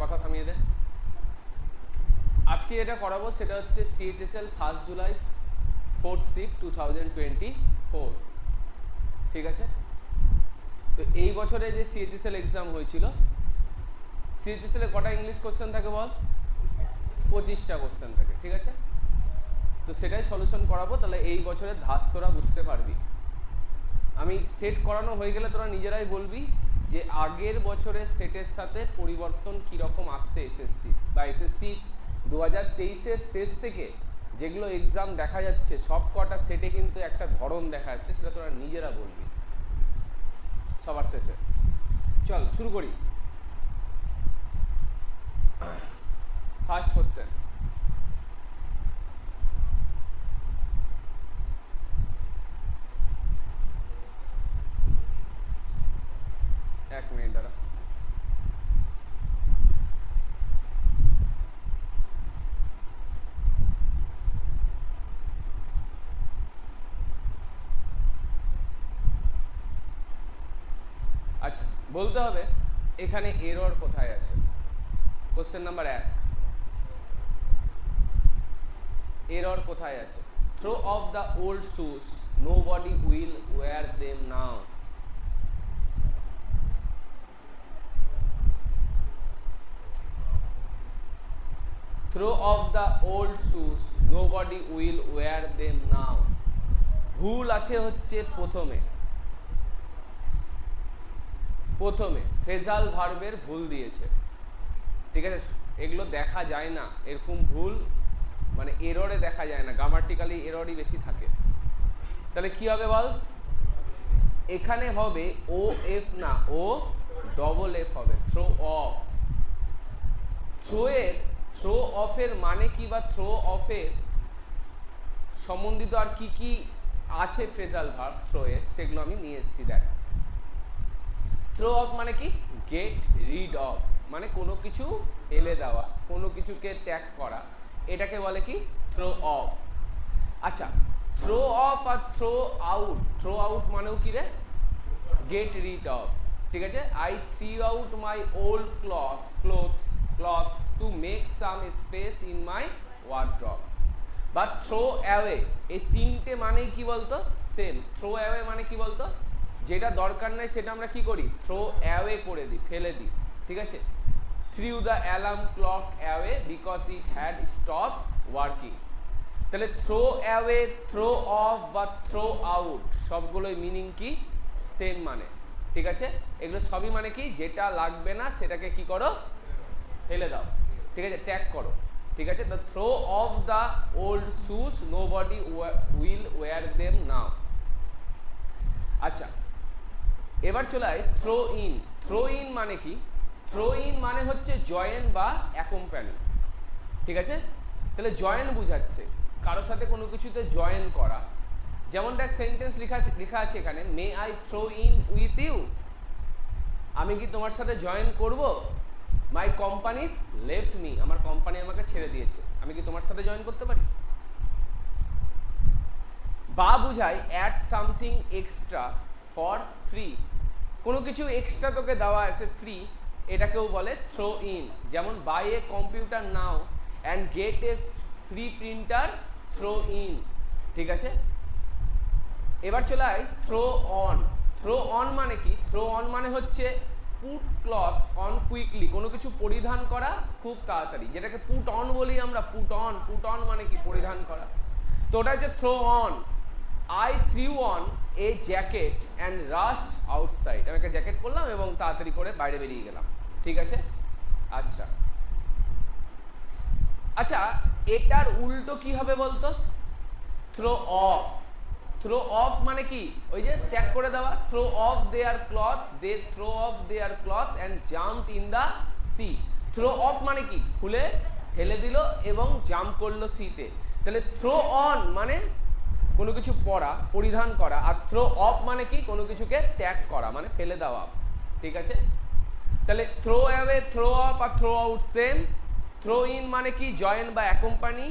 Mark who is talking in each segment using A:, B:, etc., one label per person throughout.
A: কথা থামিয়ে দে। আজকে এটা করাবো সেটা হচ্ছে সিএইচএসএল 1 জুলাই 4th শিফট 2024, ঠিক আছে? তো এই বছরে যে সিএইচএসএল এক্সাম হয়েছিল, সিএইচএসএল এ কটা ইংলিশ কোশ্চেন থাকে বল? 25টা কোশ্চেন থাকে, ঠিক আছে? তো সেটাই সলিউশন করাবো, তাহলে এই বছরের ধাঁচ তোরা বুঝতে পারবি। আমি সেট করানো হয়ে গেলে তোরা নিজেরাই বলবি যে আগের বছরের সেটের সাথে পরিবর্তন কীরকম আসছে এসএসসি বা এসএসসি 2023-এর শেষ থেকে যেগুলো এক্সাম দেখা যাচ্ছে সব কটা সেটে কিন্তু একটা ধরন দেখা যাচ্ছে, সেটা তোরা নিজেরা বলবি সবার শেষে। চল শুরু করি। ফার্স্ট কোশ্চেন, এক মিনিট দাঁড়া। আচ্ছা, বলতে হবে এখানে এরর কোথায় আছে। কোশ্চেন নাম্বার 1, এরর কোথায় আছে? Throw off the old shoes, nobody will wear them now. Throw off the old shoes, nobody will wear them now. ভুল আছে হচ্ছে প্রথমে ফ্রেজাল ভার্বের ভুল দিয়েছে, ঠিক আছে? এগুলো দেখা যায় না, এরকম ভুল মানে এররে দেখা যায় না, গ্রামাটিক্যালি এররই বেশি থাকে। তাহলে কি হবে বল? এখানে হবে ও এফ না, ও ডবল এফ হবে, থ্রো অফ। থ্রো অফের মানে কি বা থ্রো অফের সম্বন্ধিত আর কি কি আছে ফ্রেজাল ভার্ব থ্রো এর, সেগুলো আমি নিয়ে এসেছি। দেখ, থ্রো অফ মানে কি? গেট রিড অফ, মানে কোনো কিছু ফেলে দেওয়া, কোনো কিছুকে ত্যাগ করা, এটাকে বলে কি? Throw off. আচ্ছা, থ্রো অফ আর থ্রো আউট মানেও কি রে? গেট রিড অফ, ঠিক আছে? I threw out my old cloth to make some space in my wardrobe. বা থ্রো অ্যাওয়ে, এই তিনটে মানেই কি বলতো? সেম। থ্রো অ্যাওয়ে মানে কি বলতো? যেটা দরকার নেই সেটা আমরা কি করি? থ্রো অ্যাওয়ে করে দিই, ফেলে দিই, ঠিক আছে? Threw the alarm clock away because it had stop working. তাহলে থ্রো অ্যাওয়ে, থ্রো অফ বা থ্রো আউট সবগুলোই মিনিং কি? সেম মানে, ঠিক আছে? এগুলো সবই মানে কি? যেটা লাগবে না সেটাকে কি করো? ফেলে দাও, ঠিক আছে? ত্যাগ করো, ঠিক আছে? The throw off the old shoes, nobody will wear them now. আচ্ছা, এবার চলে আয় থ্রো ইন। থ্রো ইন মানে কি? থ্রো ইন মানে হচ্ছে জয়েন বা অ্যাকম্পানি, ঠিক আছে? তাহলে জয়েন বুঝাচ্ছে কারোর সাথে কোনো কিছুতে জয়েন করা। যেমন দেখ, সেন্টেন্স লেখা আছে এখানে, may I throw in with you, আমি কি তোমার সাথে জয়েন করব? মাই কোম্পানিজ লেফট মি, আমার কোম্পানি আমাকে ছেড়ে দিয়েছে, আমি কি তোমার সাথে জয়েন করতে পারি? বা বুঝায় add something extra for free, কোনো কিছু এক্সট্রা তোকে দেওয়া আছে ফ্রি, এটাকেও বলে থ্রো ইন। যেমন buy a computer now and get a free printer, throw in, ঠিক আছে? এবার চলে আয় থ্রো অন। থ্রো অন মানে কি? থ্রো অন মানে হচ্ছে পুট ক্লথ অন কুইকলি, কোনো কিছু পরিধান করা খুব তাড়াতাড়ি, যেটাকে পুট অন বলি আমরা। পুট অন মানে কি? পরিধান করা। তো ওটা হচ্ছে throw on. I threw on a jacket and rushed outside, আমি একটা জ্যাকেট পরলাম এবং তাড়াতাড়ি করে বাইরে বেরিয়ে গেলাম, ঠিক আছে? আচ্ছা আচ্ছা, এটার উল্টো কি হবে বলতো? Throw of. থ্রো অফ মানে কি? ওই যে ত্যাগ করে দেওয়া। Throw off their cloth, they throw off their cloth and jumped in the sea. Throw off মানে কি? খুলে ফেলে দিল এবং জাম্প করলো সিতে। তাহলে থ্রো অন মানে কোনো কিছু পরা, পরিধান করা, আর থ্রো অফ মানে কি? কোনো কিছুকে ত্যাগ করা, মানে ফেলে দেওয়া, ঠিক আছে? তাহলে থ্রো অ্যাওয়ে, থ্রো অফ আর throw out same. Throw in মানে কি? জয়েন বা অ্যাকম্পানি।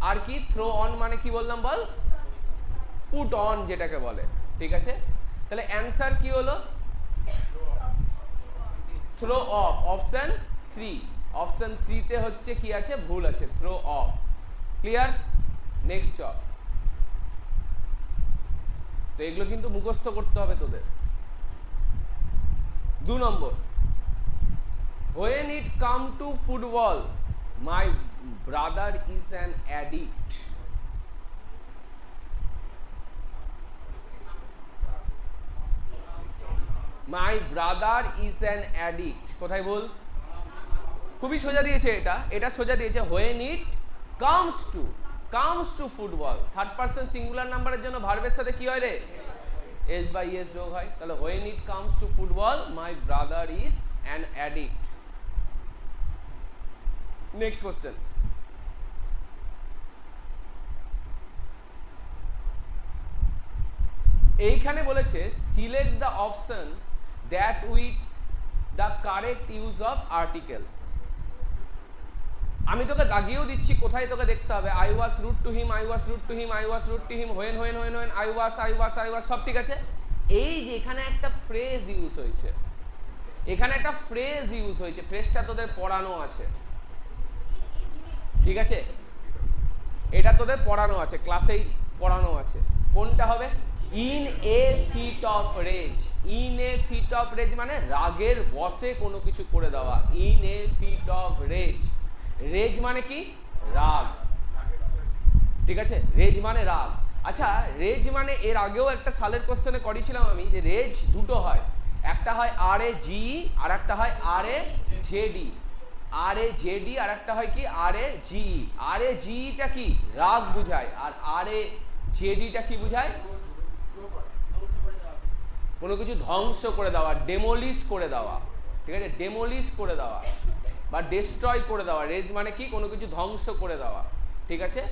A: আর কি? থ্রো অন মানে কি বললাম বল? পুট অন যেটাকে বলে, ঠিক আছে? তাহলে অ্যান্সার কি হলো? থ্রো অফ, অপশন 3 অপশন 3 তে হচ্ছে কি আছে ভুল আছে থ্রো অফ ক্লিয়ার নেক্সট চ তো এগুলো কিন্তু মুখস্থ করতে হবে তোদের 2 নম্বর when it come to football my brother is an addict my brother is an addict কোথায় বল খুবই সোজা দিয়েছে এটা সোজা দিয়েছে when it comes to football third person singular নাম্বারের জন্য ভার্বের সাথে কি হয় রে s by s যোগ হয় তাহলে when it comes to football my brother is an addict next question এইখানে বলেছে select the option that with the correct use of articles আমি তোকে দাগিয়েও দিচ্ছি কোথায় তোকে দেখতে হবে I was rude to him I was rude to him I was rude to him when I was সব ঠিক আছে এই যে এখানে একটা ফ্রেজ ইউজ হয়েছে ফ্রেজটা তোদের পড়ানো আছে ঠিক আছে এটা তোদের পড়ানো আছে ক্লাসেই পড়ানো আছে কোনটা হবে in a fit of rage মানে রাগের বশে কোনো কিছু করে দেওয়া in a fit of rage মানে কি রাগ ঠিক আছে রেজ মানে রাগ আচ্ছা রেজ মানে এর আগেও একটা সালের কোশ্চেনে করেছিলাম আমি যে রেজ দুটো হয় একটা হয় আর এ জি আর একটা হয় আর এ জেডি আর একটা হয় কি আর এ জিটা কি রাগ বুঝায় আর আর এ জেডিটা কি বুঝায় কোনো কিছু ধ্বংস করে দেওয়া ডেমোলিশ করে দেওয়া ঠিক আছে ডেমোলিশ করে দেওয়া বা ডেস্ট্রয় করে দেওয়া রেজ মানে কি কোনো কিছু ধ্বংস করে দেওয়া ঠিক আছে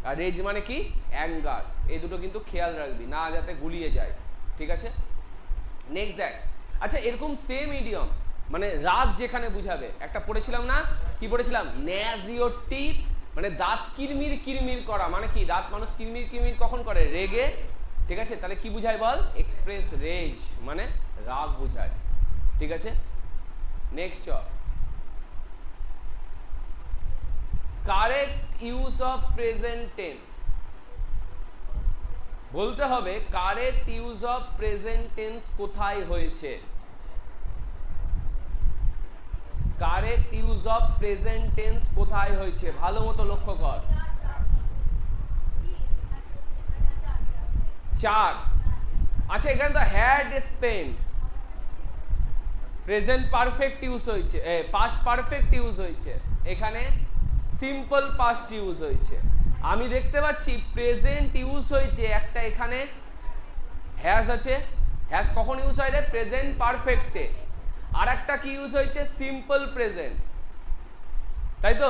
A: আর রেজ মানে কি অ্যাঙ্গার এই দুটো কিন্তু খেয়াল রাখবি না যাতে গুলিয়ে যায় ঠিক আছে নেক্সট দেখ আচ্ছা এরকম সেম ইডিয়ম মানে রাগ যেখানে বুঝাবে একটা পড়েছিলাম না কি পড়েছিলাম ন্যাজ ইওর টিথ মানে দাঁত কিরমির করা মানে কি দাঁত মানুষ কিরমির কখন করে রেগে ঠিক আছে তাহলে কি বুঝায় বল এক্সপ্রেস রেজ মানে রাগ বুঝায় ঠিক আছে next correct use of present tense বলতে হবে correct use of present tense কোথায় হয়েছে correct use of present tense কোথায় হয়েছে ভালো মতো লক্ষ্য কর 4 আচ্ছা এখানে তো had spent present perfect use হয়েছে পাস্ট পারফেক্ট ইউজ হয়েছে এখানে সিম্পল পাস্ট ইউজ হয়েছে আমি দেখতে পাচ্ছি প্রেজেন্ট ইউজ হয়েছে একটা এখানে হ্যাজ আছে হ্যাজ কখন ইউজ হয় রে প্রেজেন্ট পারফেক্টে আর একটা কি ইউজ হয়েছে সিম্পল প্রেজেন্ট তাই তো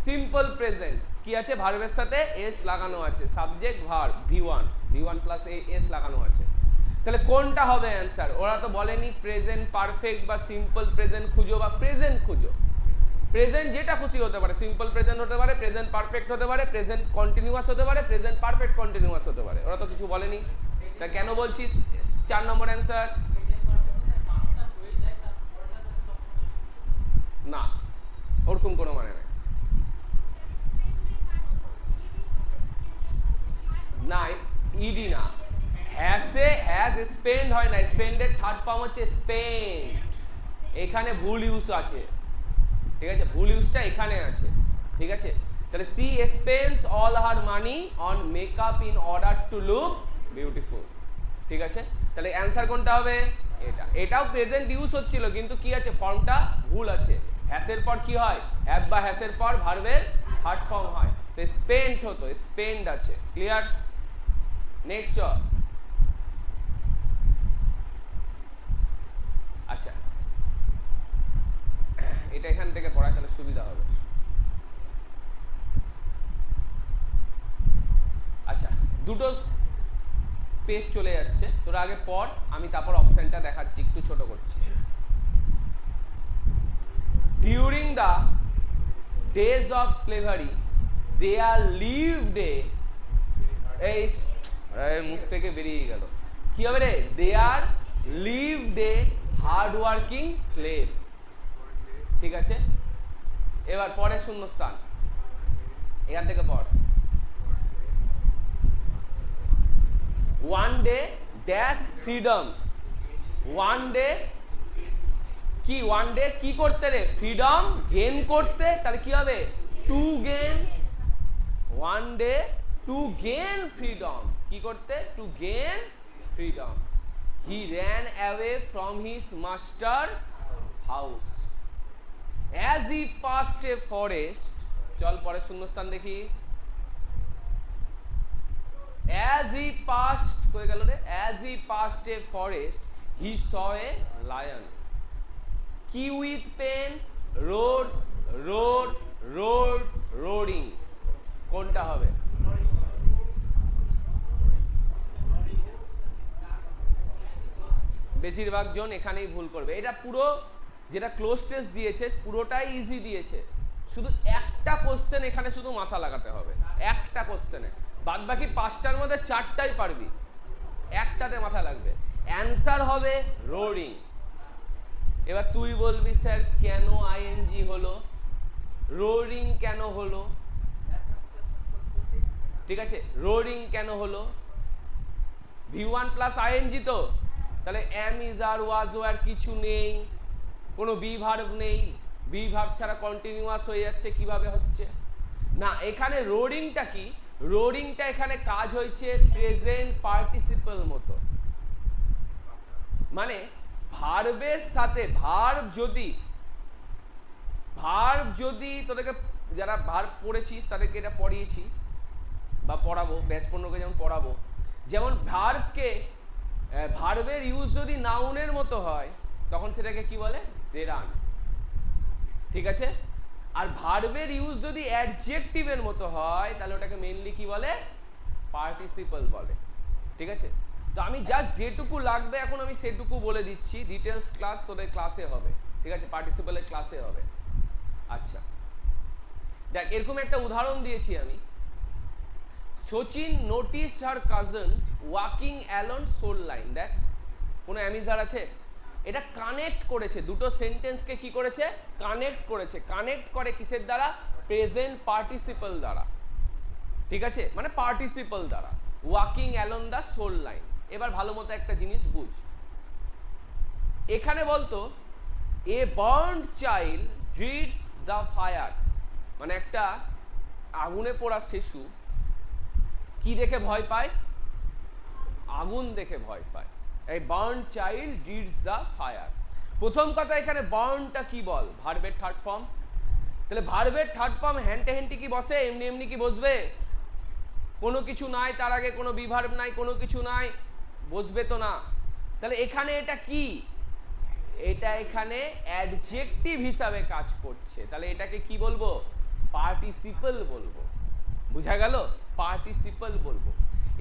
A: সিম্পল প্রেজেন্ট কি আছে ভার্বের সাথে এস লাগানো আছে subject verb v1 plus S লাগানো আছে তাহলে কোনটা হবে অ্যানসার ওরা তো বলেনি প্রেজেন্ট পারফেক্ট বা সিম্পল প্রেজেন্ট খুঁজো বা প্রেজেন্ট খুঁজো প্রেজেন্ট যেটা খুশি হতে পারে সিম্পল প্রেজেন্ট হতে পারে প্রেজেন্ট পারফেক্ট হতে পারে প্রেজেন্ট কন্টিনিউয়াস হতে পারে প্রেজেন্ট পারফেক্ট কন্টিনিউয়াস হতে পারে ওরা তো কিছু বলেনি তা কেন বলছিস 4 নম্বর অ্যানসার না ওরকম কোনো মানে নাই না ইডি না হ্যাজে হ্যাজ স্পেন্ড হয় না স্পেন্ডের থার্ড ফর্ম হচ্ছে স্পেন্ড এখানে ভুল ইউজ আছে ঠিক আছে ভুল ইউজটা এখানে আছে ঠিক আছে তাহলে she spends all her money on makeup in order to look beautiful ঠিক আছে তাহলে অ্যানসার কোনটা হবে এটাও প্রেজেন্ট ইউজ হচ্ছিল কিন্তু কি আছে ফর্মটা ভুল আছে হ্যাসের পর কি হয় হ্যাভ বা হ্যাসের পর ভার্বের থার্ড ফর্ম হয় তো স্পেন্ট হতো স্পেন্ড আছে ক্লিয়ার নেক্সট আচ্ছা এটা এখান থেকে পড়া তাহলে সুবিধা হবে আচ্ছা দুটো পেজ চলে যাচ্ছে তোরা আগে পড় আমি তারপর অপশনটা দেখাচ্ছি একটু ছোট করছি during the days of slavery they are lived এই মুখ থেকে বেরিয়ে গেল কি হবে রে they are lived a hard working slave ঠিক আছে, এবার পরে শূন্যস্থান, এখান থেকে পড়। One day dash freedom, one day কি, ওয়ান ডে কি করতে রে, ফ্রিডম গেন করতে, তাহলে কি হবে, to gain, one day to gain freedom, কি করতে, to gain freedom. He ran away from his master house as he passed a forest, চল পরে শূন্যস্থান দেখি। as he passed, কই গেল রে, as he passed a forest he saw a lion, কি with pain, roared, roared, roared, roaring, কোনটা হবে, বেশিরভাগ জন এখানেই ভুল করবে। এটা পুরো যেটা ক্লোজ টেস্ট দিয়েছে পুরোটাই ইজি দিয়েছে, শুধু একটা কোশ্চেন এখানে শুধু মাথা লাগাতে হবে, একটা কোশ্চেনে, বাদ বাকি পাঁচটার মধ্যে চারটাই পারবি, একটাতে মাথা লাগবে। অ্যান্সার হবে রোরিং। এবার তুই বলবি স্যার কেন আইএনজি হলো, রোরিং কেন হলো, ঠিক আছে, রোরিং কেন হলো, V1 প্লাস আইএনজি তো, তাহলে am is are was were কিছু নেই, কোনো বি ভার্ব নেই, বি ভার্ব ছাড়া কন্টিনিউয়াস হয়ে যাচ্ছে, কিভাবে হচ্ছে না। এখানে রোরিংটা কি, রোরিংটা এখানে কাজ হয়েছে প্রেজেন্ট পার্টিসিপল মতো, মানে ভার্বের সাথে ভার্ব যদি তোদেরকে যারা ভার্ব পড়েছিস তাদেরকে এটা পড়িয়েছি বা পড়াবো, ব্যাচ 15কে যেমন পড়াবো, যেমন ভার্বের ইউজ যদি নাউনের মতো হয় তখন সেটাকে কি বলে, জেরান, ঠিক আছে, আর ভার্বের ইউজ যদি অ্যাডজেক্টিভের মতো হয় তাহলে ওটাকে মেইনলি কি বলে, পার্টিসিপল বলে, ঠিক আছে। তো আমি জাস্ট যেটুকু লাগবে এখন আমি সেটুকু বলে দিচ্ছি, ডিটেলস ক্লাস তোদের ক্লাসে হবে, ঠিক আছে, পার্টিসিপলের ক্লাসে হবে। আচ্ছা দেখ, এরকম একটা উদাহরণ দিয়েছি আমি, সচিন নোটিসড হার কাজন ওয়াকিং অ্যালন সোল লাইন, দেখ কোনো অ্যামিজার আছে, এটা কানেক্ট করেছে, দুটো সেন্টেন্সকে কি করেছে, কানেক্ট করেছে, কানেক্ট করে কিসের দ্বারা, প্রেজেন্ট পার্টিসিপল দ্বারা, ঠিক আছে, মানে পার্টিসিপল দ্বারা, walking along the sole line. এবার ভালো মতো একটা জিনিস বুঝ, এখানে বলতো a burned child dreads the fire, মানে একটা আগুনে পোড়া শিশু কি দেখে ভয় পায়, আগুন দেখে ভয় পায়। এই burn child dreads the fire, প্রথম কথা এখানে বার্নটা কি বল, ভার্বের থার্ড ফর্ম, তাহলে ভার্বের থার্ড ফর্ম হ্যান্টে হ্যান্টি কি বসে, এমনি এমনি কি বসবে, কোনো কিছু নাই তার আগে, কোনো বিভার্ব নাই, কোনো কিছু নাই, বসবে তো না। তাহলে এখানে এটা কি, এটা এখানে অ্যাডজেক্টিভ হিসাবে কাজ করছে, তাহলে এটাকে কি বলবো, পার্টিসিপল বলবো, বুঝা গেল, পার্টিসিপল বলবো।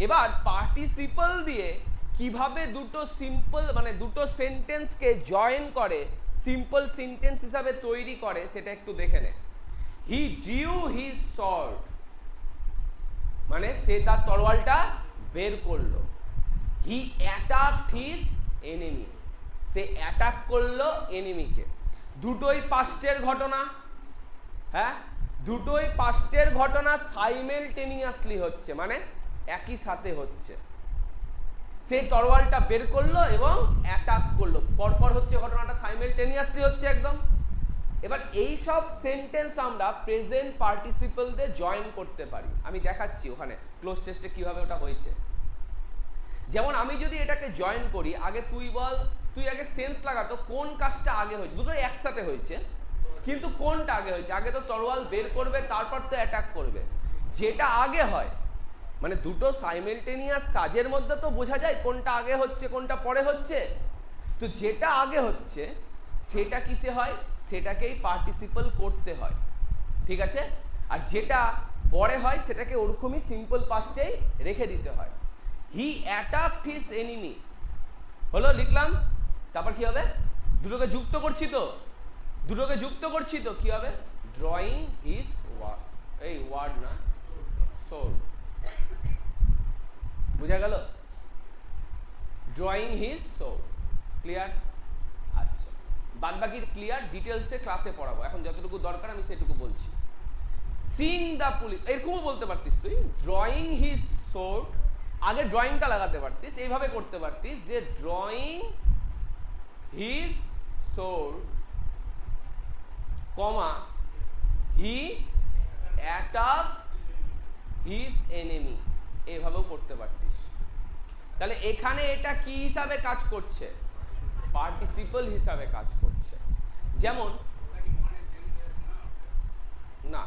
A: এবার পার্টিসিপল দিয়ে কিভাবে দুটো সিম্পল মানে দুটো সেন্টেন্সকে জয়েন করে সিম্পল সেন্টেন্স হিসাবে তৈরি করে সেটা একটু দেখে নে। হি ডিউ হিজ সর্ড, মানে সে তার তরোয়ালটা বের করলো। হি অ্যাটাকড হিজ এনিমি, সে অ্যাটাক করলো এনিমিকে। দুটোই পাস্টের ঘটনা, হ্যাঁ দুটোই পাস্টের ঘটনা সাইমেলটেনিয়াসলি হচ্ছে, মানে একই সাথে হচ্ছে। সে তরোয়ালটা বের করলো এবং অ্যাটাক করলো, পরপর হচ্ছে ঘটনাটা, সাইমেলটেনিয়াসলি হচ্ছে একদম। এবার এই সব সেন্টেন্স আমরা প্রেজেন্ট পার্টিসিপল দিয়ে জয়েন করতে পারি, আমি দেখাচ্ছি ওখানে ক্লোজ টেস্টে কিভাবে ওটা হয়েছে। যেমন আমি যদি এটাকে জয়েন করি, আগে তুই বল, তুই আগে সেন্স লাগাতো কোন কাজটা আগে হয়েছে, দুটোই একসাথে হয়েছে কিন্তু কোনটা আগে হয়েছে, আগে তো তরোয়াল বের করবে তারপর তো অ্যাটাক করবে, যেটা আগে হয় মানে দুটো সাইমেলটেনিয়াস কাজের মধ্যে তো বোঝা যায় কোনটা আগে হচ্ছে কোনটা পরে হচ্ছে। তো যেটা আগে হচ্ছে সেটা কিসে হয়, সেটাকেই পার্টিসিপল করতে হয়, ঠিক আছে, আর যেটা পরে হয় সেটাকে ওরকমই সিম্পল পাস্টেই রেখে দিতে হয়। হি অ্যাটাকড হিজ এনিমি হলো, লিখলাম, তারপর কি হবে, দুটোকে যুক্ত করছি তো, দুটোকে যুক্ত করছি তো কি হবে, ড্রয়িং হিজ ওয়ার্ড, এই ওয়ার্ড না সোর্ড, বুঝা গেল, ড্রয়িং হিজ সোর্ড, ক্লিয়ার। আচ্ছা বাদ বাকির ক্লিয়ার, ডিটেলসে ক্লাসে পড়াবো, এখন যতটুকু দরকার আমি সেটুকু বলছি। সিং দ্য পুলিশ এরকমও বলতে পারতিস তুই, ড্রয়িং হিজ সোর্ড, আগে ড্রয়িংটা লাগাতে পারতিস, এইভাবে করতে পারতিস যে ড্রয়িং হিজ সোর্ড কমা হি অ্যাটাক হিজ এনিমি, এভাবেও করতে পারতিস। তাহলে এখানে এটা কি হিসাবে কাজ করছে? পার্টিসিপল হিসাবে কাজ করছে। যেমন না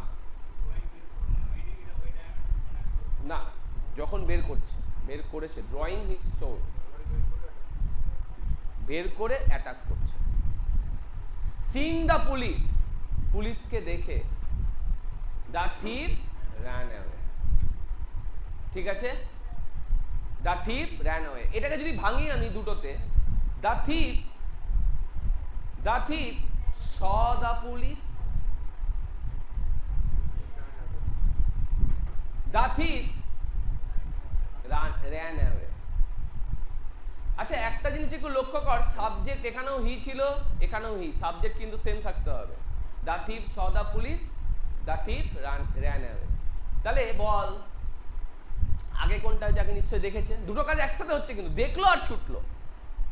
A: না, যখন বের করেছে ড্রয়িং হিজ সোর্ড, বের করে অ্যাটাক করছে। সিং দ্য পুলিশ, পুলিশকে দেখে দ্য থিপ র্যান অ্যাওয়ে, ঠিক আছে? দ্য থিপ র্যান অ্যাওয়ে, এটাকে যদি ভাঙি আমি দুটোতে, the thief saw the police, the thief ran away. আচ্ছা একটা জিনিস একটু লক্ষ্য কর, সাবজেক্ট এখানেও হি ছিল, এখানেও হি, সাবজেক্ট কিন্তু সেম থাকতে হবে। The thief saw the police, the thief ran away. তাহলে বল আগে কোনটা হচ্ছে? আগে নিশ্চয়ই দেখেছে, দুটো কাজ একসাথে হচ্ছে কিন্তু, দেখলো আর ছুটলো,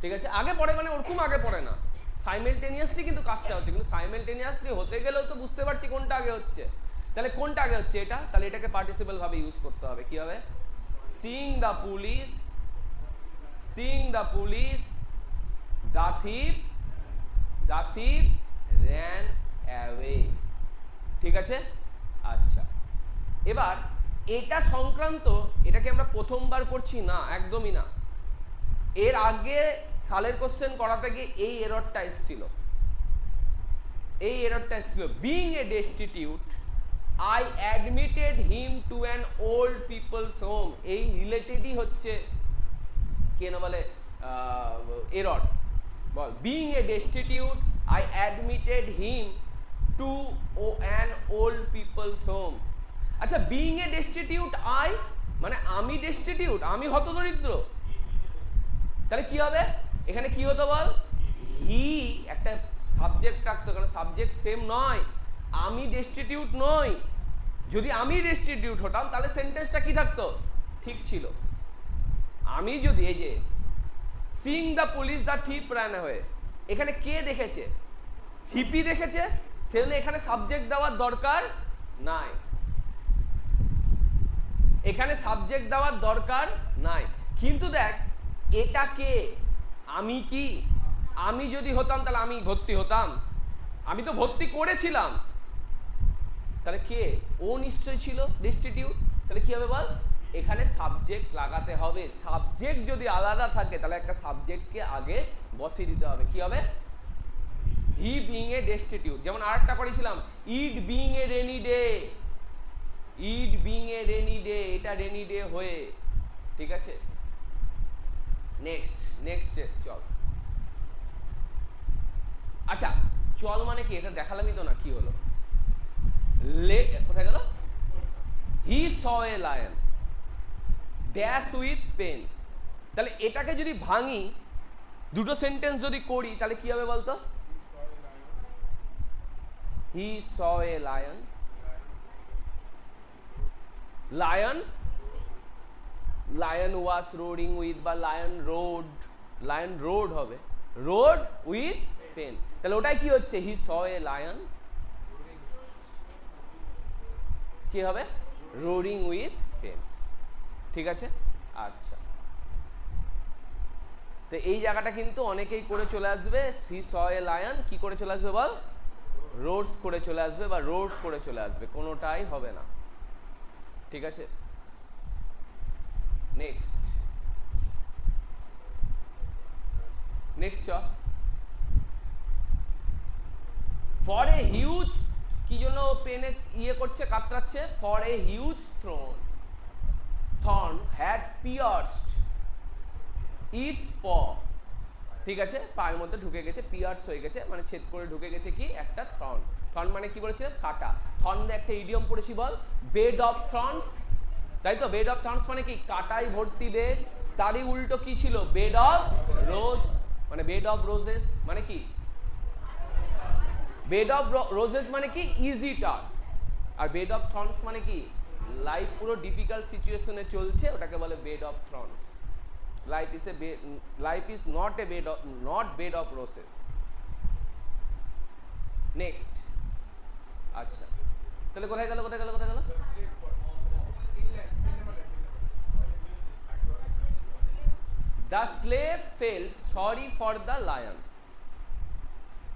A: ঠিক আছে? আগে পড়ে মানে ওরকম আগে পড়ে না, সাইমেলটেনিয়াসলি কিন্তু কাজটা হচ্ছে, কিন্তু সাইমেলটেনিয়াসলি হতে গেলেও তো বুঝতে পারছি কোনটা আগে হচ্ছে। তাহলে কোনটা আগে হচ্ছে? এটা, তাহলে এটাকে পার্টিসিপল ভাবে ইউজ করতে হবে। কি হবে? Singh the police, Singh the police, the thief ran away, ঠিক আছে? আচ্ছা এবার এটা সংক্রান্ত, এটাকে আমরা প্রথমবার করছি না, একদমই না। এর আগে সালের কোশ্চেন করাতে গিয়ে এই এররটা এসেছিল, being a destitute I admitted him to an old people's home, এই রিলেটেডই হচ্ছে কেন বলে এরর। বল, being a destitute I admitted him to an old people's home. আচ্ছা বিং এ ডেস্টিটিউট আই মানে আমি ডেস্টিটিউট, আমি হতদরিদ্র, তাহলে কি হবে? এখানে কি হতো বল? হি একটা সাবজেক্ট রাখতো, কারণ সাবজেক্ট সেম নয়, আমি ডেস্টিটিউট নই। যদি আমি ডেস্টিটিউট হতাম তাহলে সেন্টেন্সটা কি থাকতো? ঠিক ছিল। আমি যদি এই যে Singh the police the thief ran away, এখানে কে দেখেছে? থিপি দেখেছে, সেজন্য এখানে সাবজেক্ট দেওয়ার দরকার নাই, এখানে সাবজেক্ট দেওয়ার দরকার নাই। কিন্তু দেখ এটা কে? আমি কি? আমি যদি হতাম তাহলে আমি ভর্তি হতাম, আমি তো ভর্তি করেছিলাম, তাহলে কে? ও নিশ্চয়ই ছিল ডেস্টিটিউট। তাহলে কি হবে বল? এখানে সাবজেক্ট লাগাতে হবে। সাবজেক্ট যদি আলাদা থাকে তাহলে একটা সাবজেক্টকে আগে বসিয়ে দিতে হবে। কি হবে? He being a destitute. যেমন আরেকটা করেছিলাম, it being a rainy day, it being a rainy day, এটা রেনি ডে হয়ে, ঠিক আছে? নেক্সট চল। আচ্ছা চল মানে কি? এটা দেখালামই তো না, কি হলো? কোথায় গেল? He saw a lion dash with pain. তাহলে এটাকে যদি ভাঙি, দুটো সেন্টেন্স যদি করি, তাহলে কি হবে বলতো? He saw a lion, lion was রোডিং উইথ, বা লায়ন রোড হবে, রোড উইথ পেন। তাহলে ওটাই কি হচ্ছে? হি স এ লায়ন, কি হবে? রোডিং উইথ পেন, ঠিক আছে? আচ্ছা তো এই জায়গাটা কিন্তু অনেকেই করে চলে আসবে, হি স এ লায়ন কি করে চলে আসবে বল? রোডস করে চলে আসবে বা রোড করে চলে আসবে, কোনোটাই হবে না, ঠিক আছে? নেক্সট ফর এ হিউজ, কি জন্য পেনে ইয়ে করছে, কাতরাচ্ছে? For a huge thorn had pierced its paw, ঠিক আছে? পায়ের মধ্যে ঢুকে গেছে, পিয়ার্স হয়ে গেছে মানে ছেদ করে ঢুকে গেছে কি একটা থর্ন। থর্ন মানে কি বলেছে? কাটা। থর্ন দিয়ে একটা ইডিয়ম পড়েছি বল, বেড অফ থর্নস, তাই তো? বেড অফ থর্নস মানে কি? কাটাই ভর্তি বেড। তারই উল্টো কি ছিল? বেড অফ রোজ, মানে বেড অফ রোজেস মানে কি? বেড অফ রোজেস মানে কি ইজি টাস্ক, আর বেড অফ থর্নস মানে কি লাইফ পুরো ডিফিকাল্ট সিচুয়েশনে চলছে, ওটাকে বলে bed of thorns. Life is not a bed of, not bed of roses. Next, আচ্ছা তাহলে কোথায় গেল কোথায় গেল কোথায় গেল? The slave felt sorry for the lion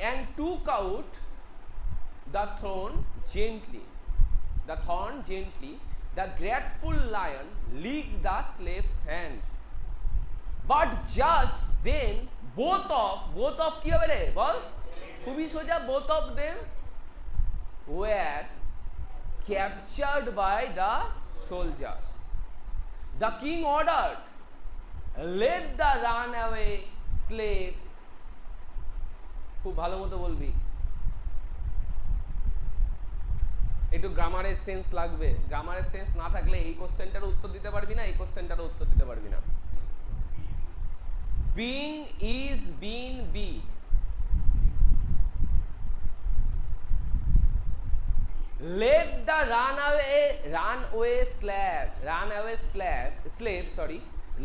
A: and took out the thorn gently. The grateful lion licked the slave's hand. But just then both of কি হবে রে বল? খুবই সোজা, both of them were captured by the soldiers. The king ordered, let the runaway slave, খুব ভালো মতো বলবি, একটু গ্রামারের সেন্স লাগবে, গ্রামারের সেন্স না থাকলে এই কোশ্চেনটার উত্তর দিতে পারবি না, এই কোশ্চেনটার উত্তর দিতে পারবি না। Being is been be, let the runaway slave,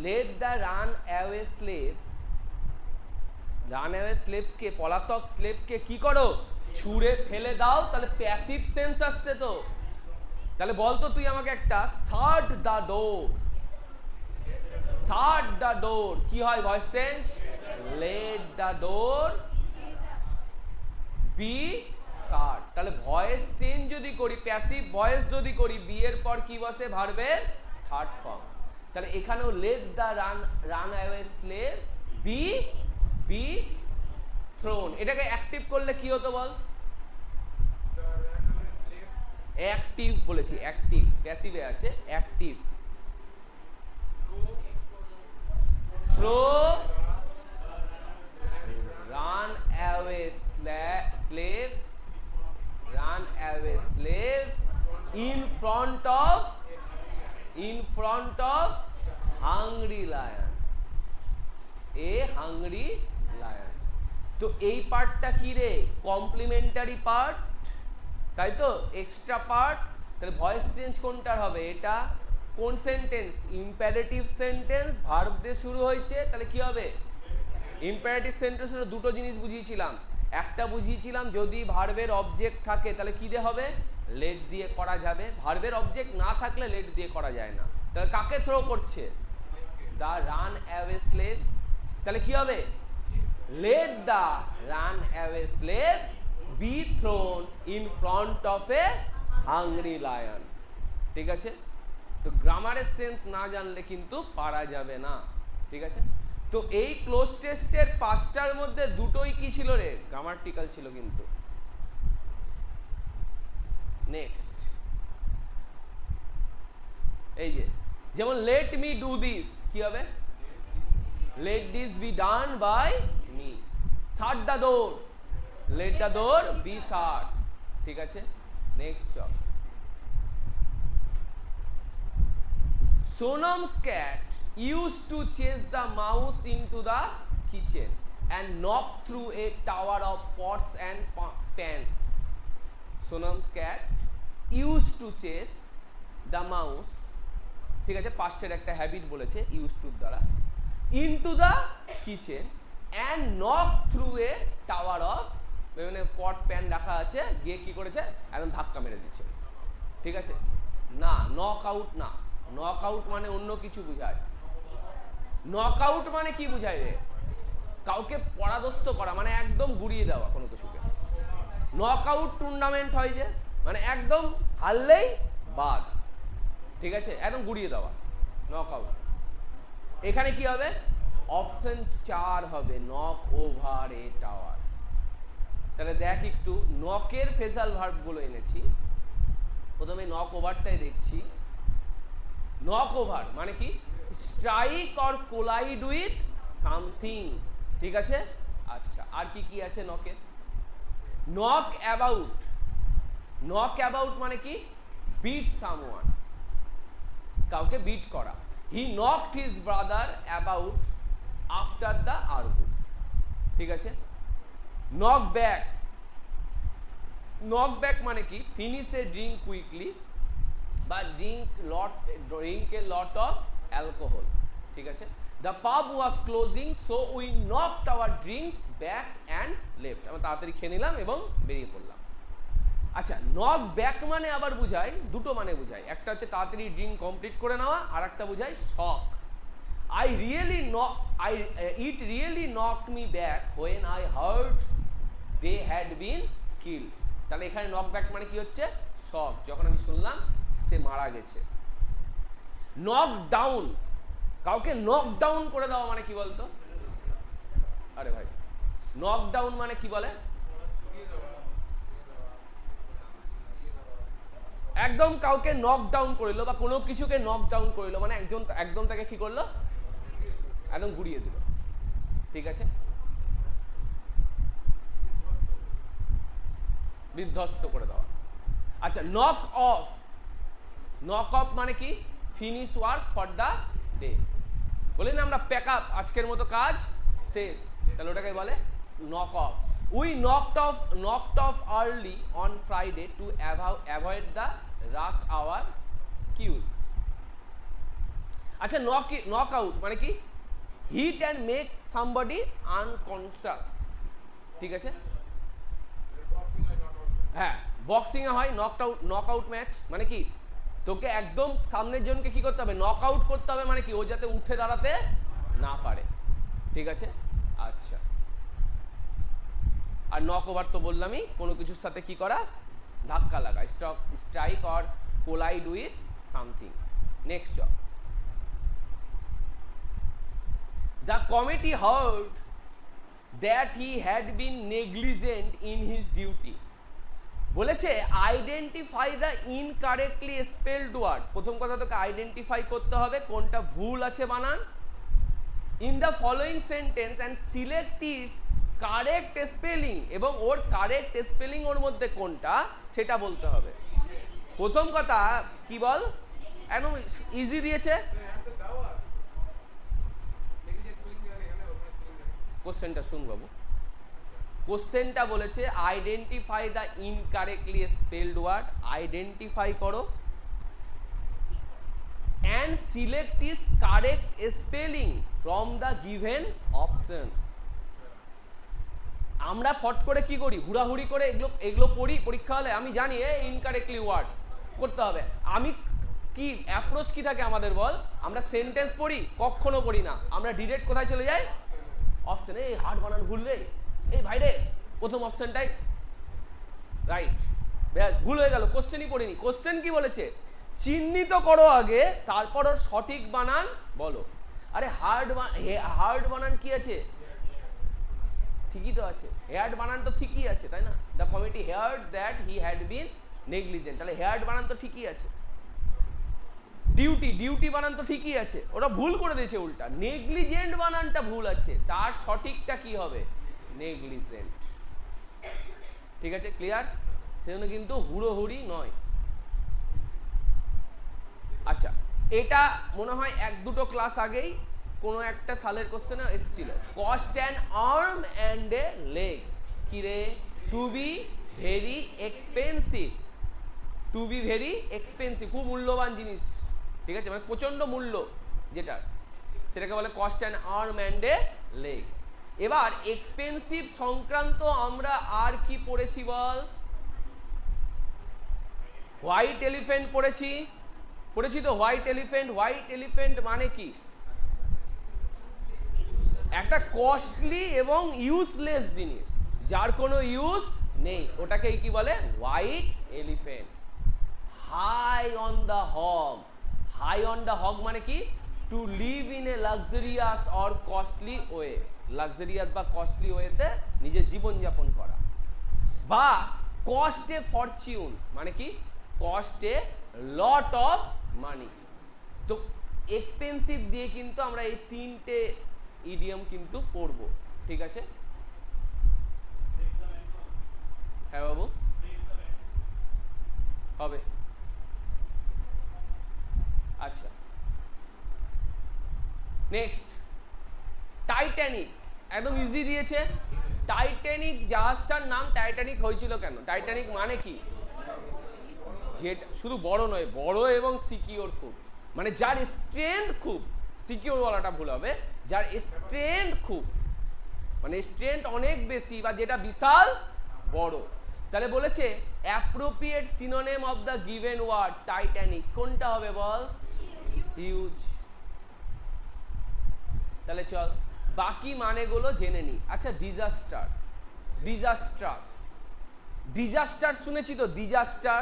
A: let the runaway slave কে, পলাতক স্লেভকে কি করো? ছুঁড়ে ফেলে দাও। তাহলে প্যাসিভ সেন্স আসছে তো। তাহলে বলতো তুই আমাকে একটা, শাট the door, shut the door কি হয় voice change? Let the door be শাট। তাহলে ভয়েস চেঞ্জ যদি করি, প্যাসিভ ভয়েস যদি করি, বি এর পর কি বসে? ভার্বের থার্ড ফর্ম। তাহলে এখানেও let the runaway slave be thrown, এটাকে অ্যাক্টিভ করলে কি হতো বল? অ্যাক্টিভ বলেছি, অ্যাক্টিভ, প্যাসিভে আছে active. Throw run away slave, run away slave in front of hungry lion, a hungry lion. তো এই পার্টটা কি রে? কমপ্লিমেন্টারি পার্ট, তাই তো, এক্সট্রা পার্ট। তাহলে ভয়েস চেঞ্জ কোনটার হবে? এটা কোন সেন্টেন্স? ইম্পারেটিভ সেন্টেন্স, ভার্ব দিয়ে শুরু হয়েছে, তাহলে কি হবে? ইম্পারেটিভ সেন্টেন্সের দুটো জিনিস বুঝিয়েছিলাম, একটা বুঝিয়েছিলাম যদি ভার্বের অবজেক্ট থাকে তাহলে কি দিয়ে হবে? লেট দিয়ে করা যাবে, ভার্বের অবজেক্ট না থাকলে লেট দিয়ে করা যায় না। তাহলে কাকে থ্রো করছে? The run away slave. তাহলে কি হবে? let the runaway slave be thrown in front of a hungry lion। ঠিক আছে? তো গ্রামারের সেন্স না জানলে কিন্তু পারা যাবে না, ঠিক আছে? তো এই ক্লোজ টেস্টের পাঁচটার মধ্যে দুটোই কি ছিল রে? গ্রামাটিক্যাল ছিল কিন্তু। নেক্সট, এই যে যেমন let me do this, কি হবে? let this be done by me। shut the door, let the door be shut। ঠিক আছে? নেক্সট চল, Sonam's cat used to chase the mouse into the kitchen and knock through a tower of pots and pans। Sonam's cat used to chase the mouse, ঠিক আছে, পাস্টের একটা habit বলেছে use to দ্বারা, into the kitchen and knock through a tower of, মানে পট pan রাখা আছে, গিয়ে কি করেছে? একদম ধাক্কা মেরে দিচ্ছে। ঠিক আছে? না, নক আউট না, নক আউট মানে অন্য কিছু বোঝায়। নক আউট মানে কি বোঝায় রে? কাউকে পরাদস্ত করা, মানে একদম গুড়িয়ে দেওয়া কোনো কিছুকে। নক আউট টুর্নামেন্ট হয় যে, মানে একদম হারলেই বাদ, ঠিক আছে, একদম গুড়িয়ে দেওয়া, নক আউট। এখানে কি হবে? অপশন 4 হবে, নক ওভার এ টাওয়ার। তাহলে দেখ একটু, নকের ফেজাল ভার্ব গুলো এনেছি, প্রথমে নক ওভারটাই দেখছি। নক ওভার মানে কি? Strike or collide with something, ঠিক আছে? আচ্ছা, আর কি কি আছে নকের? নক অ্যাবাউট, নক অ্যাবাউট মানে কি? বিট সামওয়ান, কাউকে বিট করা। He knocked his brother about after the argument, ঠিক আছে? নক ব্যাক, নক ব্যাক মানে কি ফিনিশ এ ড্রিঙ্ক কুইকলি বা drink a lot of alcohol, ঠিক আছে। The pub was closing so we knocked our drinks back and left, আমরা তাড়াতাড়ি খেয়ে নিলাম এবং বেরিয়ে পড়লাম। আচ্ছা, নক ব্যাক মানে আবার বোঝায় দুটো মানে বোঝায়, একটা হচ্ছে তাড়াতাড়ি ড্রিঙ্ক কমপ্লিট করে নেওয়া, আর একটা বোঝায় শক। It really knocked me back when I heard they had been killed. তাহলে এখানে নক ব্যাক মানে কি হচ্ছে শক, যখন আমি শুনলাম সে মারা গেছে। নক ডাউন, কাউকে নক ডাউন করে দেওয়া মানে কি বলতো? আরে ভাই, নক ডাউন মানে কি বলে? একদম কাউকে নক ডাউন করলো বা কোনো কিছুকে নক ডাউন করলো মানে একদম তাকে কি করলো? একদম ঘুরিয়ে দিল, ঠিক আছে, বিধ্বস্ত করে দেওয়া। আচ্ছা, নক অফ মানে কি finish work for the day, বলি না আমরা প্যাক আপ, আজকের মতো কাজ শেষ, তাহলে ওটাকে বলে knock off. We knocked off early on Friday to avoid the rush hour queues. আচ্ছা, নক আউট মানে কি hit and make somebody unconscious, ঠিক আছে। হ্যাঁ, বক্সিং এ হয় নক আউট ম্যাচ মানে কি তোকে একদম সামনের জনকে কি করতে হবে? নক আউট করতে হবে, মানে কি ও যাতে উঠে দাঁড়াতে না পারে, ঠিক আছে। আচ্ছা, আর নক ওভার তো বললামই, কোনো কিছুর সাথে কি করা? ধাক্কা লাগা, strike or collide with something. Next, the committee heard that he had been negligent in his duty. বলেছে identify the incorrectly spelled word, প্রথম কথা তোকে আইডেন্টিফাই করতে হবে কোনটা ভুল আছে বানান in the following sentence and select is correct spelling, এবং ওর কারেক্ট স্পেলিং ওর মধ্যে কোনটা সেটা বলতে হবে। প্রথম কথা কি বল, একদম ইজি দিয়েছে, কোশ্চেনটা শুন বাবু। কোশ্চেনটা বলেছে identify the incorrectly spelled word, identify করো and select is correct spelling from the given option. আমরা ফট করে কি করি, হুড়াহুড়ি করে এগুলো পড়ি পরীক্ষা হলে, আমি জানি ইনকারেক্টলি ওয়ার্ড করতে হবে। আমি কি অ্যাপ্রোচ কি থাকে আমাদের বল, আমরা সেন্টেন্স পড়ি কখনো পড়ি না, আমরা ডিরেক্ট কোথায় চলে যাই? অপশন। এই হার্ড বানান ভুল রে, এই ভাই রে প্রথম অপশনটাই রাইট, ব্যাস ভুল হয়ে গেল, কোশ্চেনই পড়িনি। কোশ্চেন কি বলেছে? চিহ্নিত করো আগে, তারপর ওর সঠিক বানান বলো। আরে হার্ড বানান কি আছে? ঠিকই তো আছে, হেয়ার্ড বানান তো ঠিকই আছে, তাই না? The committee heard that he had been negligent, তাহলে হেয়ার্ড বানান তো ঠিকই আছে। ডিউটি বানান তো ঠিকই আছে, ওটা ভুল করে দিয়েছে উল্টা, নেগলিজেন্ট বানানটা ভুল আছে, তার সঠিকটা কি হবে? নেগলিজেন্ট, ঠিক আছে, ক্লিয়ার? সেজন্য কিন্তু হুড়োহুড়ি নয়। আচ্ছা, এটা মনে হয় 1-2 ক্লাস আগেই কোনো একটা সালের কোশ্চেনে এসেছিল, cost an arm and a leg, কি রে? To be very expensive, to be very expensive, খুব মূল্যবান জিনিস, ঠিক আছে, মানে প্রচন্ড মূল্য যেটা, সেটাকে বলে cost an arm and a leg. এবার এক্সপেন্সিভ সংক্রান্ত আমরা আর কি পড়েছি বল? হোয়াইট এলিফ্যান্ট পড়েছি তো, হোয়াইট এলিফ্যান্ট মানে কি? একটা কস্টলি এবং ইউজলেস জিনিস, যার কোনো ইউজ নেই, ওটাকেই কি বলে? White elephant. High on the hog মানে কি? To live in a luxurious or costly way, luxurious বা কস্টলি ওয়েতে নিজের জীবনযাপন করা। বা কস্ট এ ফরচিউন মানে কি? Cost A lot of money. তো এক্সপেন্সিভ দিয়ে কিন্তু আমরা এই 3টে ইডিয়ম কিন্তু পড়ব, ঠিক আছে? হ্যাঁ বাবু, হবে। আচ্ছা, নেক্সট টাইটানিক, একদম ইজি দিয়েছে, টাইটানিক জাহাজটার নাম টাইটানিক হয়েছিল কেন? টাইটানিক মানে কি? যেটা শুধু বড় নয়, বড় এবং সিকিউর খুব, মানে যার স্ট্রেংথ খুব, সিকিউর বলাটা ভুল হবে, যার স্ট্রেংথ খুব, মানে স্ট্রেংথ অনেক বেশি বা যেটা বিশাল বড়। তাহলে বলেছে appropriate synonym of the given word Titanic কোনটা হবে বল? হিউজ। তাহলে চল বাকি মানেগুলো জেনে নি। আচ্ছা, ডিজাস্টার, ডিজাস্ট্রাস, ডিজাস্টার শুনেছি তো, ডিজাস্টার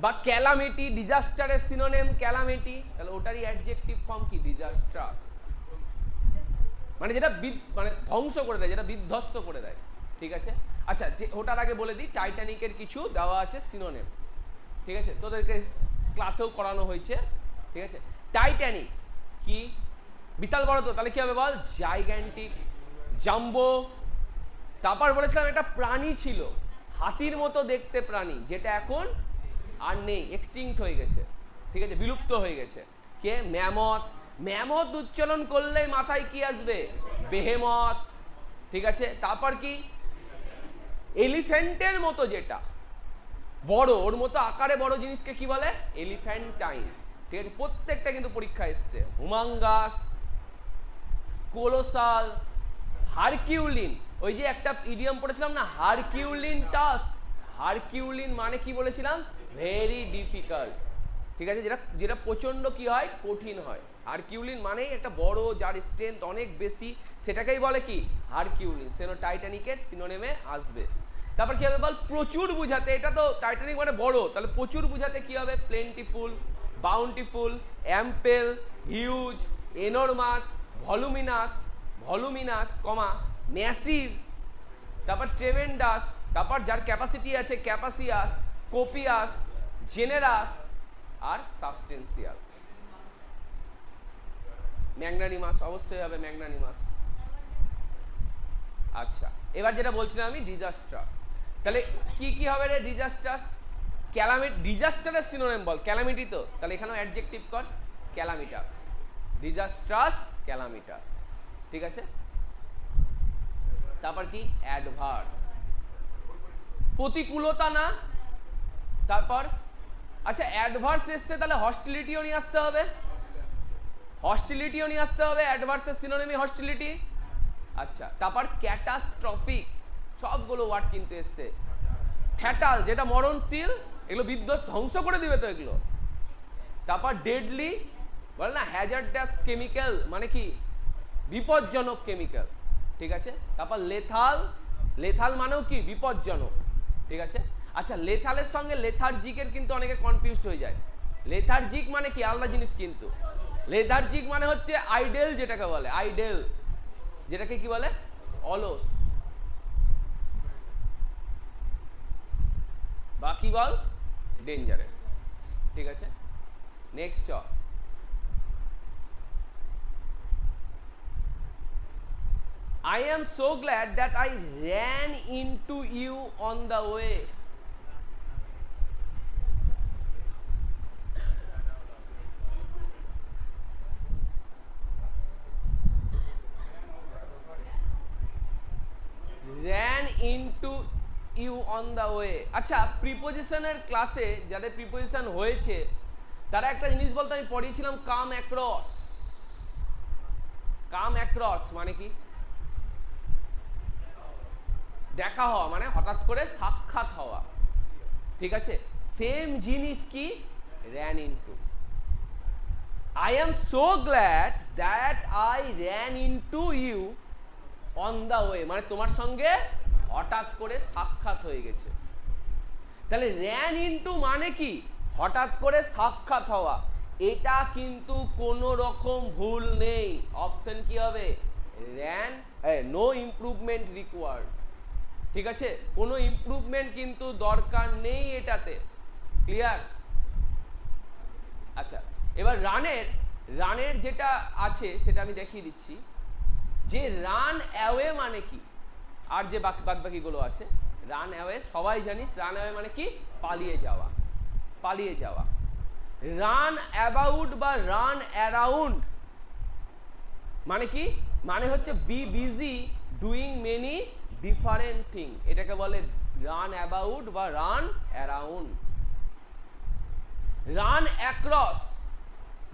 A: বা ক্যালামিটি, ডিজাস্টারের সিনোনিম ক্যালামিটি, তাহলে ওটারই অ্যাডজেক্টিভ ফর্ম কি? ডিজাস্ট্রাস, মানে যেটা মানে ধ্বংস করে দেয়, যেটা বিধ্বস্ত করে দেয়। ঠিক আছে, আচ্ছা যে ওটার আগে বলে দিই টাইটানিকের কিছু দেওয়া আছে সিনোনিম। ঠিক আছে, তোদেরকে ক্লাসেও করানো হয়েছে। ঠিক আছে, টাইটানিক কি? বিশাল বড় তো, তাহলে কি হবে বল? Gigantic, jumbo. তারপর বলেছিলাম একটা প্রাণী ছিল হাতির মতো দেখতে প্রাণী, যেটা এখন আর নেই, এক্সটিংক্ট হয়ে গেছে। ঠিক আছে, বিলুপ্ত হয়ে গেছে। কে? ম্যামথ। ম্যামথ উচ্চারণ করলেই মাথায় কি আসবে? বেহেমথ। ঠিক আছে, তারপর কি? এলিফ্যান্টের মতো, যেটা বড়, ওর মতো আকারে বড় জিনিসকে কি বলে? এলিফ্যান্টাইন। ঠিক আছে, প্রত্যেকটা কিন্তু পরীক্ষা এসছে। হুমাঙ্গাস, কোলোসাল, হারকিউলিন। ওই যে একটা ইডিয়ম পড়েছিলাম না, হারকিউলিন টাস্ক। হারকিউলিন মানে কি বলেছিলাম? Very difficult. ঠিক আছে, যেটা যেটা প্রচন্ড কি হয়? কঠিন হয়। হারকিউলিন মানেই একটা বড়, যার স্ট্রেংথ অনেক বেশি, সেটাকেই বলে কি? হারকিউলিন। সেটা টাইটানিকের সিনোনিমে আসবে। তারপর কি হবে বল? প্রচুর বুঝাতে, এটা তো টাইটানিক মানে বড়, তাহলে প্রচুর বুঝাতে কি হবে? প্লেন্টিফুল, বাউন্টিফুল, অ্যাম্পেল, হিউজ, এনরমাস, ভলুমিনাস, ভলুমিনাস কমা ম্যাসিভ, তারপর ট্রেমেন্ডাস, তারপর যার ক্যাপাসিটি আছে ক্যাপাসিয়াস, কোপিয়াস, জেনেরাস আর সাবস্টেন্সিয়াল। ম্যাগনানিমাস অবশ্যই হবে, ম্যাগনানিমাস। আচ্ছা, এবার যেটা বলছিলাম আমি, ডিজাস্টার। তাহলে কি কি হবে রে? Disaster, calamity. ডিজাস্টারের সিনোনিম বল? ক্যালামিটি তো, তাহলে এখানেও অ্যাডজেক্টিভ কর, ক্যালামিটাস। ডিজাস্ট্রাস, ক্যালামিটাস। ঠিক আছে, তারপর কি? অ্যাডভার্স, প্রতিকূলতা না? তারপর আচ্ছা অ্যাডভার্স এসছে, তাহলে হস্টিলিটিও নিয়ে আসতে হবে, হস্টিলিটিও নিয়ে আসতে হবে। অ্যাডভার্সের সিনোনিমই হস্টিলিটি। আচ্ছা, তারপর ক্যাটাস্ট্রফিক, সবগুলো ওয়ার্ড কিন্তু এসছে। ফ্যাটাল, যেটা মরণশীল, এগুলো বিদ্যুৎ ধ্বংস করে দিবে তো এগুলো। তারপর ডেডলি, বলে না হ্যাজার্ডাস কেমিক্যাল, মানে কি? বিপজ্জনক কেমিক্যাল। ঠিক আছে, তারপর লেথাল, লেথাল মানেও কি? বিপজ্জনক। ঠিক আছে, আচ্ছা লেথালের সঙ্গে লেথার্জিকের কিন্তু অনেকে কনফিউজড হয়ে যায়। লেথার্জিক মানে কি? আলাদা জিনিস কিন্তু। লেথার্জিক মানে হচ্ছে আইডেল, যেটাকে বলে আইডেল, যেটাকে কি বলে? অলস। বাকি বল? ডেঞ্জারাস। ঠিক আছে, নেক্সট চ। I am so glad that I ran into you on the way. Ran into you on the way. আচ্ছা, প্রিপোজিশনের ক্লাসে যাদের প্রিপোজিশন হয়েছে তারা একটা জিনিস বলতো, আমি পড়িয়েছিলাম কাম অ্যাক্রস। কাম অ্যাক্রস মানে কি? দেখা হওয়া, মানে হঠাৎ করে সাক্ষাৎ হওয়া। ঠিক আছে, সেম জিনিস কি? ran into. I am so glad that I ran into you on the way, মানে তোমার সঙ্গে হঠাৎ করে সাক্ষাৎ হয়ে গেছে। তাহলে ran into মানে কি? হঠাৎ করে সাক্ষাৎ হওয়া। এটা কিন্তু কোনো রকম ভুল নেই। অপশন কি হবে? ran, no improvement required. ঠিক আছে, কোনো ইমপ্রুভমেন্ট কিন্তু দরকার নেই এটাতে। ক্লিয়ার? আচ্ছা, এবার রানের যেটা আছে সেটা আমি দেখিয়ে দিচ্ছি, যে রান অ্যাওয়ে মানে কি, আর যে বাদ বাকিগুলো আছে। রান অ্যাওয়ে সবাই জানিস, রান অ্যাওয়ে মানে কি? পালিয়ে যাওয়া, পালিয়ে যাওয়া। রান অ্যাবাউট বা রান অ্যারাউন্ড মানে কি? মানে হচ্ছে B busy doing many different thing, এটাকে বলে রান অ্যাবাউট বা run around. Run across,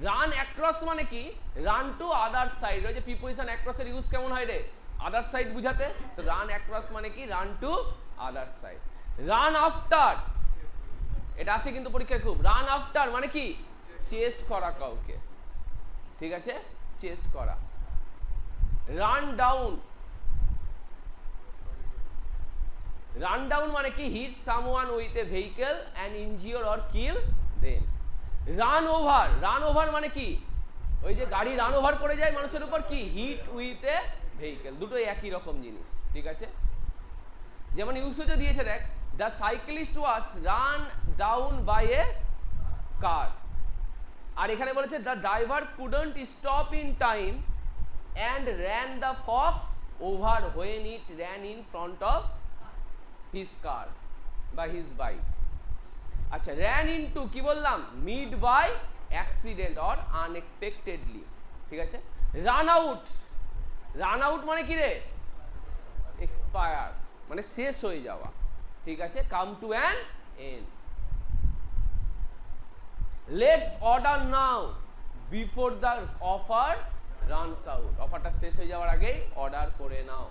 A: run across মানে কি, রান টু আদার সাইড। ওই যে প্রিপোজিশন অ্যাক্রস এর ইউজ কেমন হয় রে, আদার সাইড বুঝাতে, তো রান অ্যাক্রস মানে কি, run to other side. Run after, এটা আছে কিন্তু পরীক্ষায় খুব, রান আফটার মানে কি, চেস করা কাউকে, ঠিক আছে, চেস করা। রান ডাউন, রান ডাউন মানে কি, hit someone with a vehicle and injure or kill them. Run over, run over মানে কি, ওই যে গাড়ি রান ওভার করে যায় মানুষের উপর, কি, হিট উইথ এ ভেহিকল, দুটোই একই রকম জিনিস, ঠিক আছে। যেমন ইউসেজও দিয়েছে দেখ, the cyclist was run down by a car. আর এখানে বলেছে the driver couldn't stop in time and ran the fox over when it ran in front of his car বা হিজ বাইক। আচ্ছা, র্যান ইনটু কি বললাম, meet by accident or unexpectedly, ঠিক আছে। Run out, run out মানে কি রে, expire মানে শেষ হয়ে যাওয়া, ঠিক আছে, come to an end. Let's order now before the offer runs out, অফারটা শেষ হয়ে যাওয়ার আগেই অর্ডার করে নাও।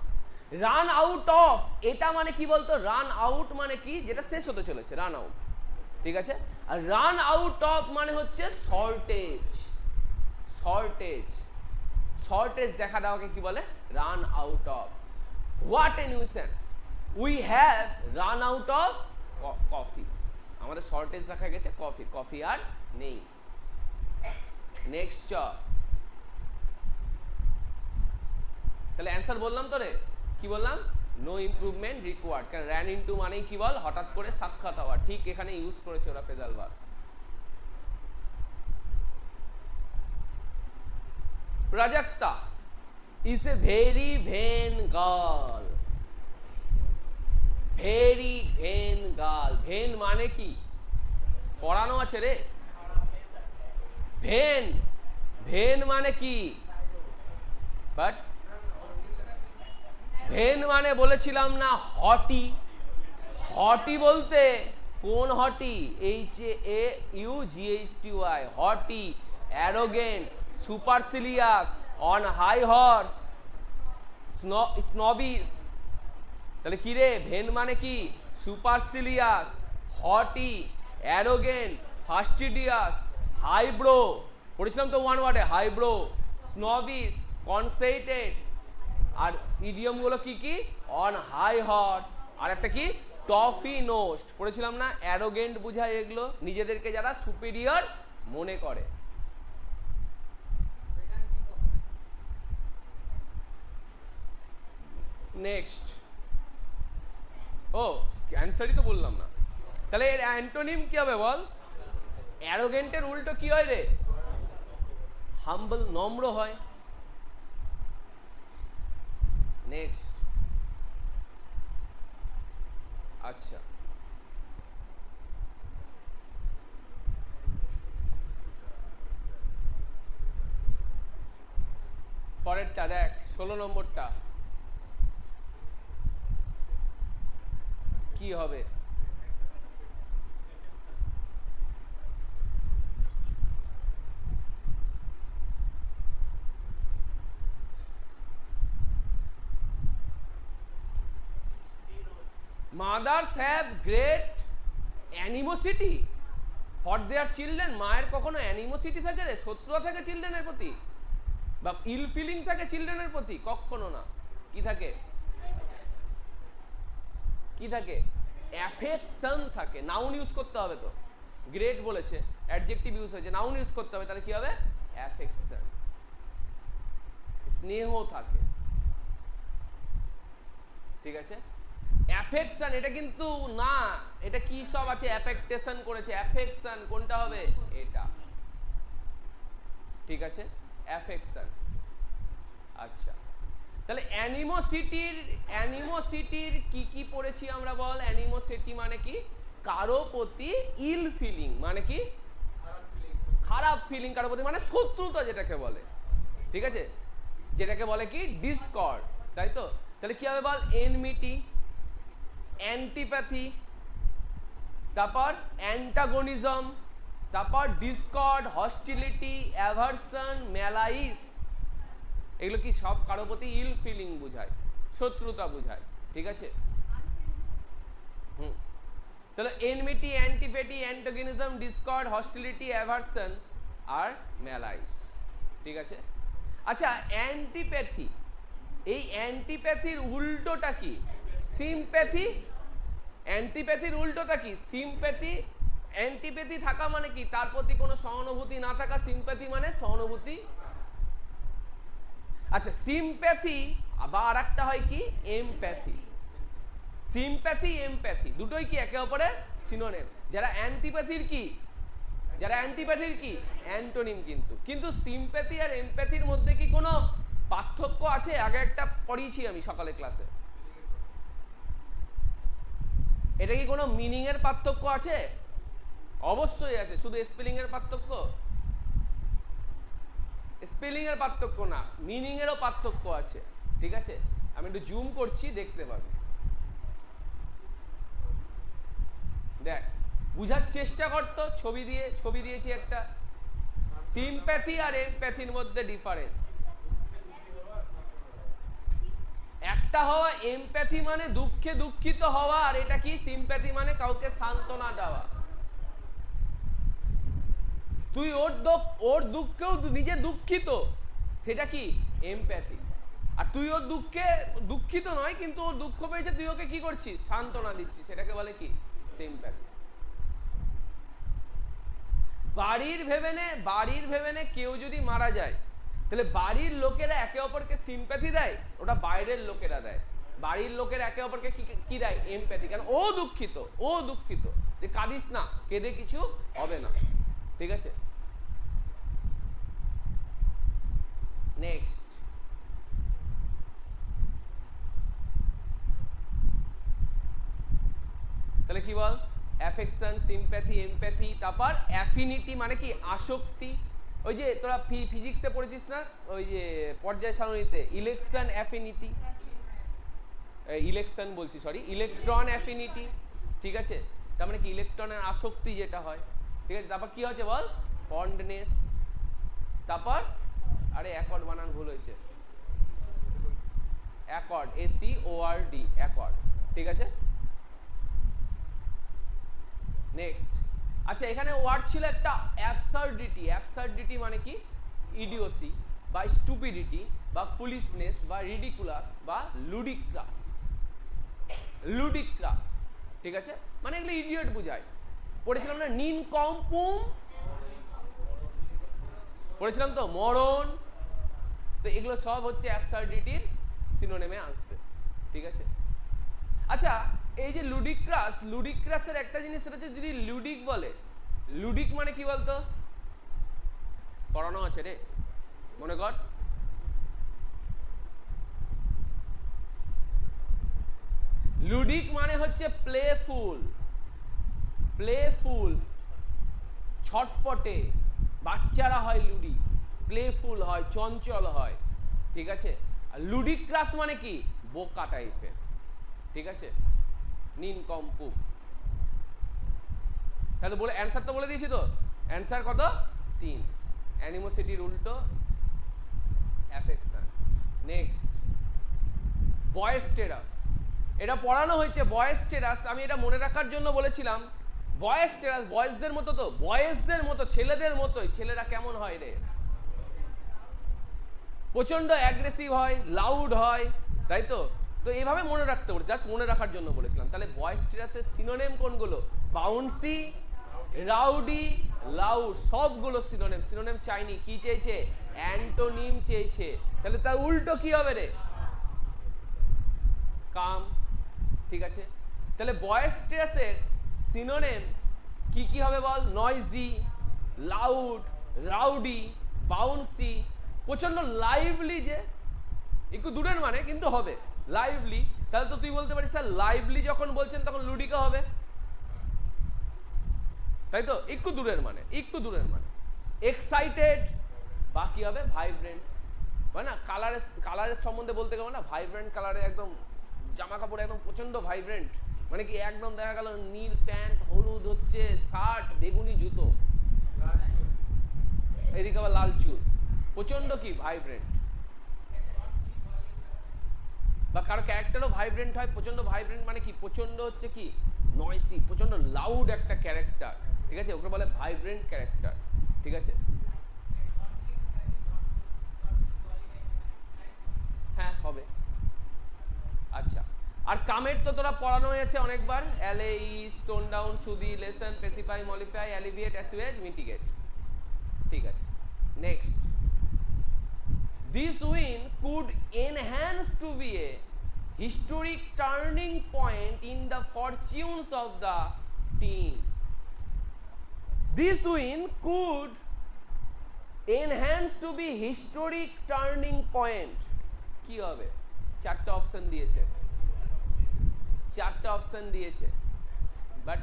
A: রান আউট অফ, এটা মানে কি বলতো, রান আউট মানে কি, যেটা শেষ হতে চলেছে, রান আউট, ঠিক আছে। আর রান আউট অফ মানে হচ্ছে শর্টেজ, শর্টেজ, শর্টেজ দেখা দেওয়াকে কি বলে, run out of. What a nuisance, we have run out of coffee, আমাদের শর্টেজ দেখা গেছে কফি, কফি আর নেই। নেক্সট, তাহলে অ্যান্সার বললাম তো রে, কি বললাম, নো ইমপ্রুভমেন্ট রিকোয়ার্ড, কারণ র্যান ইনটু মানেই কি বল, হঠাৎ করে সাক্ষাৎ হওয়া, ঠিক এখানে ইউজ করেছে ওরা phrasal verb. Prajakta is a very vain girl, very vain girl, vain মানে কি, পড়ানো আছে রে, ভেন, ভেন মানে কি, বাট ভেন মানে বলেছিলাম না হটি, হটি বলতে কোন haughty, HAUGHTY, haughty, arrogant, supercilious, on high horse, snobbish. তাহলে কি রে, ভেন মানে কি, সুপারসিলিয়াস, হটি, অ্যারোগেন্ট, ফাস্টিডিয়াস, হাইব্রো, পড়েছিলাম তো ওয়ান ওয়ার্ডে, হাইব্রো, স্নবিস, কনসেইটেড। আর ইডিয়ম গুলো কি কি, অন হাই হর্স, আর একটা কি, টফি নোস্ট, পড়েছিলাম না, অ্যারোগেন্ট বুঝায় এগুলো, নিজেদেরকে যারা সুপিরিয়র মনে করে। নেক্সট, ও অ্যান্সারই তো বললাম না, তাহলে এর অ্যান্টোনিম কি হবে বল, অ্যারোগেন্টের উল্টো কি হয় রে, হাম্বল, নম্র হয়। নেক্সট, আচ্ছা, পরেরটা দেখ, 16 নম্বরটা কি হবে, mothers have great animosity for their children, মায়ের কখনো অ্যানিমোসিটি থাকে রে, শত্রুতা থাকে চিলড্রেনের প্রতি, বা ইল ফিলিং থাকে চিলড্রেনের প্রতি, কখনো না, কি থাকে, কি থাকে, অ্যাফেকশন থাকে। নাউন ইউজ করতে হবে তো, গ্রেট বলেছে, অ্যাডজেক্টিভ ইউজ হয়েছে, নাউন ইউজ করতে হবে, তাহলে কি হবে, অ্যাফেকশন, স্নেহ থাকে, ঠিক আছে। অ্যাফেকশন এটা কিন্তু না, এটা কি সব আছে, অ্যাফেক্টেশন করেছে, অ্যাফেকশন কোনটা হবে, এটা, ঠিক আছে, অ্যাফেকশন। আচ্ছা, তাহলে অ্যানিমোসিটির কি কি পড়েছি আমরা বল, অ্যানিমোসিটি মানে কি, কারো প্রতি ইল ফিলিং, মানে কি, খারাপ ফিলিং কারো প্রতি, মানে শত্রুতা যেটাকে বলে, ঠিক আছে। যেটাকে বলে কি ডিসকর্ড, তাই তো? তাহলে কি হবে বল, এনমিটি, অ্যান্টিপ্যাথি, তারপর অ্যান্টাগনিজম, তারপর ডিসকর্ড, হস্টিলিটি, অ্যাভারশন, ম্যালাইস, এগুলো কি সব কারো প্রতি ইল ফিলিং বোঝায়, শত্রুতা বোঝায়, ঠিক আছে? তাহলে enmity, antipathy, antagonism, discord, hostility, aversion আর ম্যালাইস, ঠিক আছে? আচ্ছা, অ্যান্টিপ্যাথি, এই অ্যান্টিপ্যাথির উল্টোটা কি? সিম্প্যাথি। অ্যান্টিপ্যাথির উল্টোটা কি? সিম্প্যাথি। অ্যান্টিপ্যাথি থাকা মানে কি? তার প্রতি কোনো সহানুভূতি না থাকা। সিম্প্যাথি মানে সহানুভূতি। আচ্ছা, সিম্প্যাথি বা আরেকটা হয় কি এমপ্যাথি। সিম্প্যাথি এমপ্যাথি দুটোই কি একে অপরের সিনোনিম। যারা অ্যান্টিপ্যাথির কি, যারা অ্যান্টিপ্যাথির কি অ্যান্টোনিম। কিন্তু সিম্প্যাথি আর এমপ্যাথির মধ্যে কি কোনো পার্থক্য আছে? আগে একটা পড়িয়েছি আমি সকালে ক্লাসে। এটা কি কোনো মিনিং এর পার্থক্য আছে? অবশ্যই আছে। শুধু স্পেলিং এর পার্থক্য? স্পেলিং এর পার্থক্য না, মিনিং এরও পার্থক্য আছে, ঠিক আছে? আমি একটু জুম করছি, দেখতে পাবি। দেখ, বুঝার চেষ্টা করতো, ছবি দিয়েছি একটা। সিম্প্যাথি আর এমপ্যাথির মধ্যে ডিফারেন্স। একটা হওয়া এমপ্যাথি মানে দুঃখে দুঃখিত হওয়া, আর এটা কি সিম্প্যাথি মানে কাউকে সান্ত্বনা দেওয়া। তুই ওর দুঃখেও নিজে দুঃখিত, সেটা কি এমপ্যাথি। আর তুই ওর দুঃখে দুঃখিত নয়, কিন্তু ওর দুঃখ পেয়েছে, তুই ওকে কি করছিস? সান্ত্বনা দিচ্ছিস, সেটাকে বলে কি সিম্প্যাথি। বাড়ির ভেবে নে কেউ যদি মারা যায়, তাহলে বাড়ির লোকেরা একে অপরকে সিম্প্যাথি দেয়, ওটা বাইরের লোকেরা দেয়। বাড়ির লোকেরা একে অপরকে কি দেয়? এমপ্যাথি। কেন? ও দুঃখিত, যে কাঁদিস না, কেঁদে কিছু হবে না, ঠিক আছে? নেক্সট, তাহলে কি বল? অ্যাফেকশন, সিম্প্যাথি, এমপ্যাথি, তারপর অ্যাফিনিটি মানে কি আসক্তি। ওই যে তোরা ফিজিক্সে পড়েছিস না, ওই যে পর্যায় সারণীতে ইলেকশন অ্যাফিনিটি, ইলেকশন বলছি সরি, ইলেকট্রন অ্যাফিনিটি, ঠিক আছে? তার মানে কি ইলেকট্রনের আসক্তি যেটা হয়, ঠিক আছে? তারপর কি হচ্ছে বল? ফন্ডনেস, তারপর আরে অ্যাকর্ড বানান ভুল হয়েছে, অ্যাকর্ড, ACORD, অ্যাকর্ড, ঠিক আছে? নেক্সট, আচ্ছা এখানে ওয়ার্ড ছিল একটা অ্যাবসার্ডিটি। অ্যাবসার্ডিটি মানে কি? ইডিওসি বা স্টুপিডিটি বা ফুলিশনেস বা রিডিকুলাস বা লুডিক্রাস। ঠিক আছে? মানে এগুলো ইডিয়ট বোঝায়। পড়েছিলাম না নিনকম্পুম, পড়েছিলাম তো মরণ। তো এগুলো সব হচ্ছে অ্যাবসার্ডিটির সিনোনিমে আসবে, ঠিক আছে? আচ্ছা, এই যে লুডিক্রাসের একটা জিনিস, সেটা হচ্ছে যদি লুডিক বলে, লুডিক মানে কি বলতো? পড়ানো আছে রে, মনে কর। লুডিক মানে হচ্ছে প্লেফুল, ছটপটে বাচ্চারা হয় লুডিক, প্লেফুল হয়, চঞ্চল হয়, ঠিক আছে? আর লুডিক্রাস মানে কি? বোকা টাইপের, ঠিক আছে? নিনকম্পুম। তাহলে বলে অ্যান্সার তো বলে দিয়েছি তো। অ্যান্সার কত? 3। অ্যানিমোসিটির উল্টো অ্যাফেকশন। নেক্সট, বয়েস্টেরাস। এটা পড়ানো হয়েছে বয়েস্টেরাস। আমি এটা মনে রাখার জন্য বলেছিলাম বয়েস্টেরাস, বয়েজদের মতো তো, বয়েজদের মতো, ছেলেদের মতোই। ছেলেরা কেমন হয় রে? প্রচন্ড অ্যাগ্রেসিভ হয়, লাউড হয়, তাই তো? তো এইভাবে মনে রাখতে বলে, জাস্ট মনে রাখার জন্য বলেছিলাম। তাহলে বয়েস্টেরাসের সিনোনিম কোনগুলো? বাউন্সি, রাউডি, লাউড, সবগুলো সিনোনিম। সিনোনিম চাইনি, কি চেয়েছে? অ্যান্টোনিম চেয়েছে। তাহলে তার উল্টো কি হবে রে? কাম, ঠিক আছে? তাহলে বয়েস্টেরাসের সিনোনিম কি কি হবে বল? নয়েজি, লাউড, রাউডি, বাউন্সি, প্রচন্ড লাইভলি, যে একটু দূরের মানে কিন্তু হবে লাইভলি। তাহলে তো তুই বলতে পারিস স্যার লাইভলি যখন বলছেন তখন লুডিকা হবে, তাই তো? একটু দূরের মানে, এক্সাইটেড বা কি হবে? ভাইব্রেন্ট। হয় না, কালারের সম্বন্ধে বলতে গেলে না, ভাইব্রেন্ট কালারে একদম জামা কাপড় একদম প্রচন্ড ভাইব্রেন্ট, মানে কি একদম দেখা গেল নীল প্যান্ট, হলুদ হচ্ছে শার্ট, বেগুনি জুতো, এদিকে আবার লাল চুল, প্রচন্ড কি ভাইব্রেন্ট। বা কারো ক্যারেক্টারও ভাইব্রেন্ট হয়, প্রচন্ড ভাইব্রেন্ট মানে কি প্রচন্ড হচ্ছে কি নয়েসি, প্রচন্ড লাউড একটা ক্যারেক্টার, ঠিক আছে, ওকে বলে ভাইব্রেন্ট ক্যারেক্টার, ঠিক আছে। হ্যাঁ হবে। আচ্ছা, আর কামের তো তোরা পড়ানো হয়েছে অনেকবার, allay, tone down, soothe, lessen, pacify, mollify, alleviate, assuage, mitigate, ঠিক আছে। Next, this win could enhance to be a historic turning point in the fortunes of the team. This win could enhance to be historic turning point. কি হবে? চারটা option দিয়েছে, but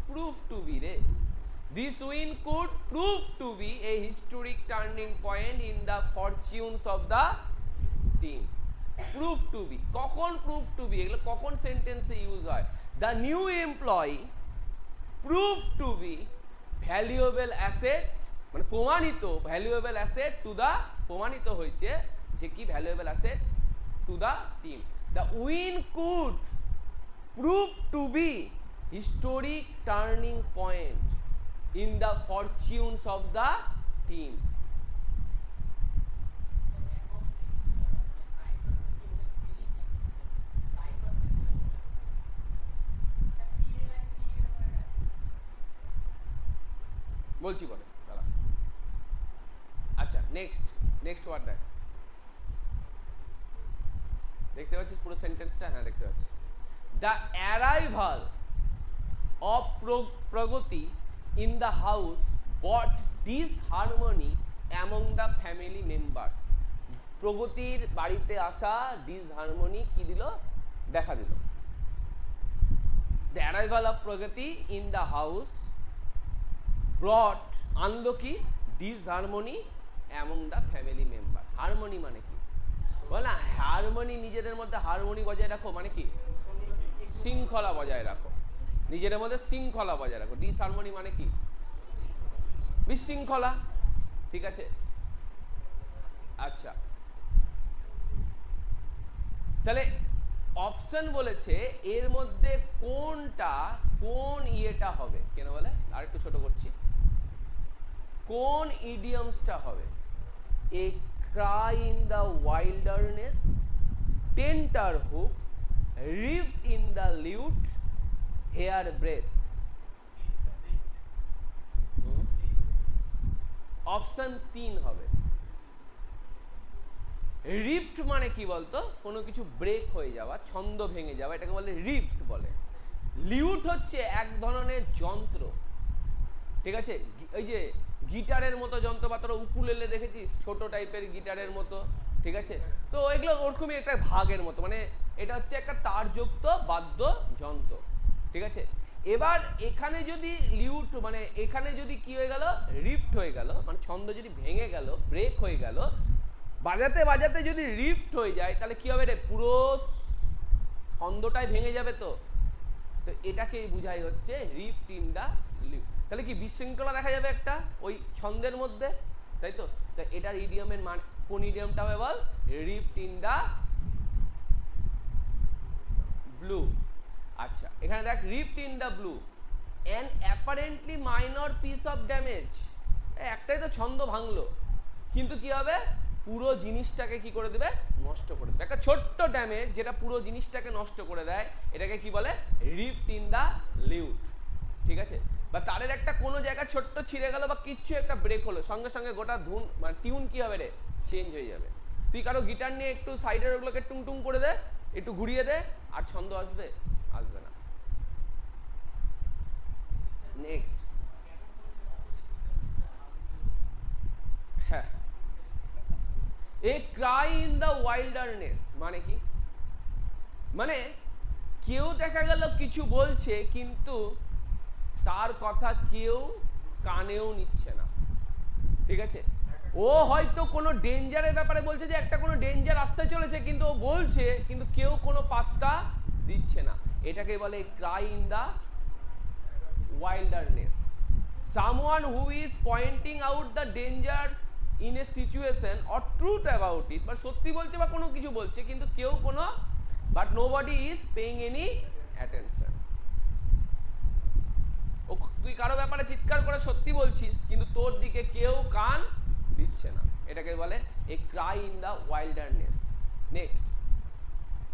A: prove to be রে, this win could prove to be a historic turning point in the fortunes of the team. Prove to be, কখন prove to be, এগুলো কখন সেন্টেন্সে use হয়? The new employee proved to be valuable asset, মানে প্রমাণিত valuable asset to the, প্রমাণিত হয়েছে যে কি valuable asset to the team. The win could prove to be historic turning point in the fortunes of the team. বলছি পরে দাঁড়া। আচ্ছা, নেক্সট ওয়ার্ড দেখ, দেখতে পাচ্ছিস পুরো সেন্টেন্সটা? হ্যাঁ দেখতে পাচ্ছিস। The arrival of Pragati in the house brought disharmony among the family members. প্রগতির বাড়িতে আসা disharmony কি দিল? দেখা দিল। The arrival of Pragati in the house brought, আনলো কি? disharmony among the family member. Harmony মানে কি? বল না, হারমোনি, নিজেদের মধ্যে হারমোনি বজায় রাখো মানে কি? শৃঙ্খলা বজায় রাখো, নিজেদের মধ্যে শৃঙ্খলা বজায় রাখো। ডিসহারমোনি মানে কি? বিশৃঙ্খলা, ঠিক আছে। আচ্ছা, তাহলে অপশন বলেছে এর মধ্যে কোনটা, কোন ইয়েটা হবে, কেন বলে আরেকটু ছোট করছি, কোন ইডিয়মসটা হবে? A cry in the wilderness, tenter hooks, rift in the lute, hair breadth. Option 3 হবে। রিফট মানে কি বলতো? কোনো কিছু ব্রেক হয়ে যাওয়া, ছন্দ ভেঙে যাওয়া, এটাকে বলে রিফট বলে। লিউট হচ্ছে এক ধরনের যন্ত্র, ঠিক আছে, ওই যে গিটারের মতো যন্ত্রপাত্র, উকুলেলে দেখেছিস, ছোট টাইপের গিটারের মতো, ঠিক আছে, তো এগুলো ওরকমই একটা ভাগের মতো, মানে এটা হচ্ছে একটা তারযুক্ত বাদ্য যন্ত্র, ঠিক আছে। এবার এখানে যদি লিউট মানে এখানে যদি কি হয়ে গেল, রিফট হয়ে গেল, মানে ছন্দ যদি ভেঙে গেল, ব্রেক হয়ে গেল, বাজাতে বাজাতে যদি রিফট হয়ে যায়, তাহলে কি হবে রে? পুরো ছন্দটাই ভেঙে যাবে। তো তো এটাকেই বোঝাই হচ্ছে রিফট ইন দা লিউট। তাহলে কি বিশৃঙ্খলা দেখা যাবে একটা ওই ছন্দের মধ্যে, তাই তো? তো এটার ইডিয়মের মান, কোন ইডিয়মটা হবে বল? Rift in the blue. আচ্ছা, এখানে দেখ, rift in the blue, an apparently minor piece of damage, একটাই তো ছন্দ ভাঙলো, কিন্তু কি হবে? পুরো জিনিসটাকে কি করে দেবে? নষ্ট করে দেবে। একটা ছোট্ট ড্যামেজ যেটা পুরো জিনিসটাকে নষ্ট করে দেয়, এটাকে কি বলে? রিফট ইন দা লিউট, ঠিক আছে। বা তারের একটা কোনো জায়গা ছোট্ট ছিঁড়ে গেল বা কিচ্ছু একটা ব্রেক হলো, সঙ্গে সঙ্গে গোটা ধুন মানে টিউন কি হবে রে? চেঞ্জ হয়ে যাবে। তুই কারো গিটার নিয়ে একটু সাইডের ওগুলোকে টুং টুং করে দে, একটু ঘুরিয়ে দে, আর ছন্দ আসবে? আসবে না। নেক্সট, হ্যাঁ, এ ক্রাই ইন দ্য ওয়াইল্ডারনেস মানে কি? মানে কেউ দেখা গেল কিছু বলছে, কিন্তু তার কথা কেউ কানেও নিচ্ছে না, ঠিক আছে। ও হয়তো কোনো ডেঞ্জারের ব্যাপারে বলছে যে একটা কোনো ডেঞ্জার আসতে চলেছে, কিন্তু ও বলছে কিন্তু কেউ কোনো পাত্তা দিচ্ছে না। এটাকে বলে cry in the wilderness. Someone who is pointing out the dangers in a situation or truth about it, বা সত্যি বলছে বা কোনো কিছু বলছে কিন্তু কেউ কোনো, but nobody is paying any attention. ও তুই কারো ব্যাপারে চিৎকার করে সত্যি বলছিস কিন্তু তোর দিকে কেউ কান দিচ্ছে না, এটাকে বলে a cry in the wilderness. Next,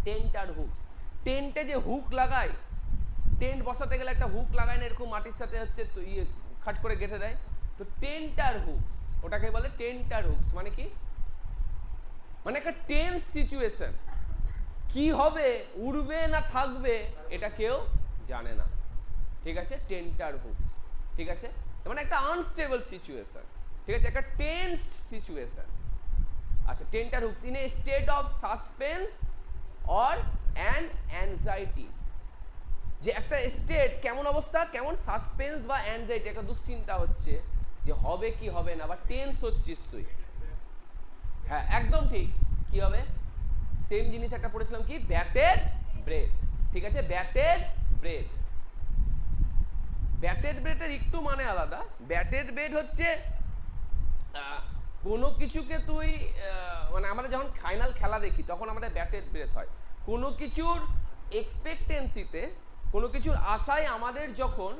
A: tent R hooks. টেন্টে যে হুক লাগায়, টেন্ট বসাতে গেলে একটা হুক লাগায় না, এরকম মাটির সাথে হচ্ছে তো ইয়ে খাট করে গেঁথে দেয়, তো টেন্ট আর হুকস, ওটাকে বলে টেন্ট আর হুকস। মানে কি, মানে একটা টেন্স সিচুয়েশন, কি হবে, উড়বে না থাকবে এটা কেউ জানে না, ঠিক আছে, টেন্ট আর হুকস, ঠিক আছে, মানে একটা আনস্টেবল সিচুয়েশন, ঠিক আছে, একটা টেন্সড সিচুয়েশন। আচ্ছা, tent R hooks in a state of suspense or and anxiety, যে একটা স্টেট কেমন অবস্থা, কেমন সাসপেন্স বা অ্যাংজাইটি, একটা দুশ্চিন্তা হচ্ছে যে হবে কি হবে না, বা টেন্স হচ্ছিস তুই। হ্যাঁ একদম ঠিক, কি হবে, সেম জিনিস একটা পড়েছিলাম কি, ব্যাটেড ব্রেথ, ঠিক আছে, ব্যাটেড ব্রেথ। ব্যাটেড ব্রেথের একটু মানে আলাদা। ব্যাটেড ব্রেথ হচ্ছে কোনো কিছুকে তুই মানে আমরা যখন ফাইনাল খেলা দেখি তখন আমাদের ব্যাটেড ব্রেথ হয়, কোনো কিছুর এক্সপেক্টেন্সিতে, কোনো কিছুর আশায় আমাদের যখন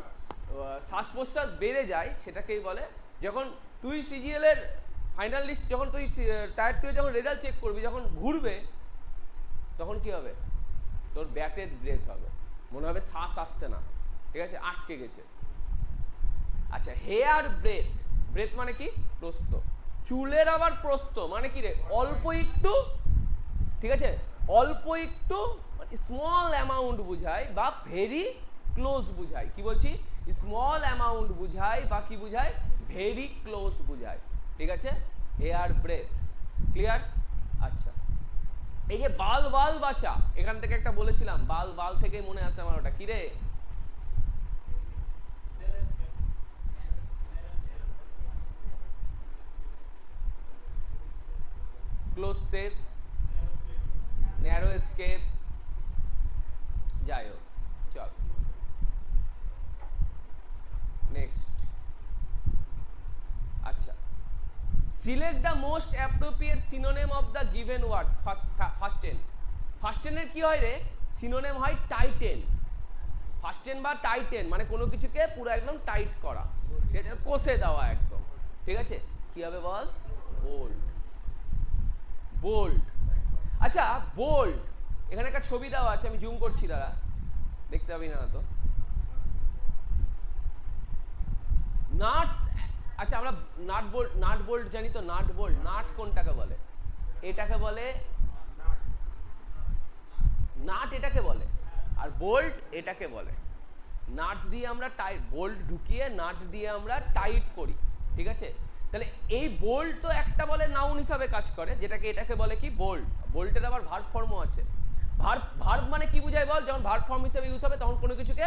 A: শ্বাস প্রশ্বাস বেড়ে যায় সেটাকেই বলে, যখন তুই সিজিএল এর ফাইনাল লিস্ট, যখন তুই টায়ার 2 যখন রেজাল্ট চেক করবি, যখন ঘুরবে তখন কি হবে, তোর ব্যাটেড ব্রেথ হবে, মনে হবে শ্বাস আসছে না, ঠিক আছে, আটকে গেছে। আচ্ছা, হেয়ার ব্রেথ, ব্রেথ মানে কি, প্রস্থ। চুলের আবার প্রস্থ মানে কি রে, অল্প একটু, ঠিক আছে, অল্প একটু, স্মল অ্যামাউন্ট বুঝায় বা ভেরি ক্লোজ বুঝায়। কি বলছি, স্মল অ্যামাউন্ট বুঝায় বা কি বুঝায়, ভেরি ক্লোজ বুঝায়, ঠিক আছে, হেয়ার ব্রেথ, ক্লিয়ার। আচ্ছা, এই যে বাল বাল বাঁচা, এখান থেকে একটা বলেছিলাম, বাল বাল থেকে মনে আসে আমার, ওটা কি রে, ক্লোজ সেভ, ন্যারো এসকেপ, যাই হোক, চল নেক্সট। আচ্ছা, select the most appropriate synonym of the given word. Fasten, ফার্স্টেনের কি হয় রে, সিনোনিম হয় টাইটেন। ফার্স্টেন বা টাইটেন মানে কোনো কিছুকে পুরো একদম টাইট করা, ঠিক আছে, কষে দেওয়া একদম, ঠিক আছে, কি হবে বল, বোল্ড, বোল্ড। আচ্ছা, বোল্ড, এখানে একটা ছবি দেওয়া আছে, আমি জুম করছি, দাঁড়া, দেখতে পাবি না তো, নাটস। আচ্ছা, আমরা নাট বোল্ট, নাট বোল্ট জানি তো, নাট বোল্ট, নাট কোনটাকে বলে, এটাকে বলে নাট, এটাকে বলে, আর বোল্ট এটাকে বলে। নাট দিয়ে আমরা টাইট, বোল্ট ঢুকিয়ে নাট দিয়ে আমরা টাইট করি, ঠিক আছে, তাহলে এই বোল্ট তো একটা বলে নাউন হিসাবে কাজ করে, যেটাকে এটাকে বলে কি, বোল্ট। বোল্টের আবার ভার্ব ফর্মও আছে। ভার্ব, ভার্ব মানে কি বুঝায় বল, যখন ভার্ব ফর্ম হিসেবে ইউজ হবে তখন কোনো কিছুকে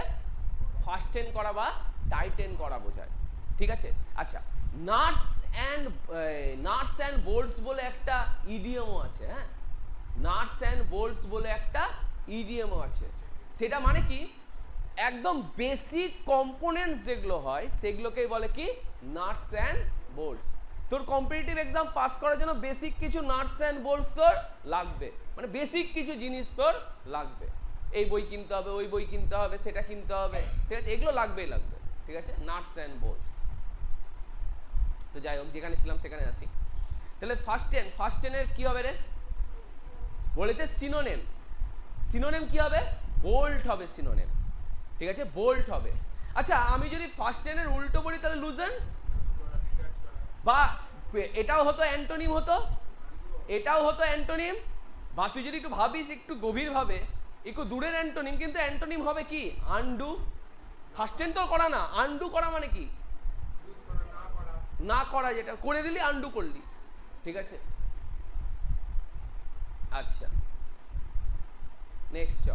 A: ফাস্টেন করা বা টাইটেন করা বোঝায়, ঠিক আছে। আচ্ছা, নাটস অ্যান্ড বোল্টস বলে একটা ইডিয়মও আছে, হ্যাঁ, নাটস অ্যান্ড বোল্টস বলে একটা ইডিয়মও আছে। সেটা মানে কি, একদম বেসিক কম্পোনেন্টস যেগুলো হয় সেগুলোকেই বলে কি, নাটস অ্যান্ড বোল্টস। তোর কম্পিটিটিভ এক্সাম পাস করার জন্য বেসিক কিছু নাটস অ্যান্ড বোল্টস তোর লাগবে, মানে বেসিক কিছু জিনিস তোর লাগবে, এই বই কিনতে হবে, ওই বই কিনতে হবে, সেটা কিনতে হবে, ঠিক আছে, এগুলো লাগবেই লাগবে, ঠিক আছে, নাটস অ্যান্ড বোল্টস। তো যাই হোক, যেখানে ছিলাম সেখানে আসি। তাহলে ফার্স্টেনের কি হবে রে, বলেছে সিনোনিম। সিনোনিম কি হবে, বোল্ট হবে সিনোনিম, ঠিক আছে, বোল্ট হবে। আচ্ছা, আমি যদি ফার্স্টেনের উল্টো বলি তাহলে লুজেন, বা এটাও হতো অ্যান্টোনিম, হতো এটাও হতো অ্যান্টোনিম, বা তুই যদি একটু ভাবিস একটু গভীরভাবে, একটু দূরের অ্যান্টোনিম, কিন্তু অ্যান্টোনিম হবে কি, আনডু। ফার্স্টেন তো করা না, আনডু করা মানে কি, না করা, যেটা করে দিলি আনডু করলি, ঠিক আছে। আচ্ছা, নেক্সট,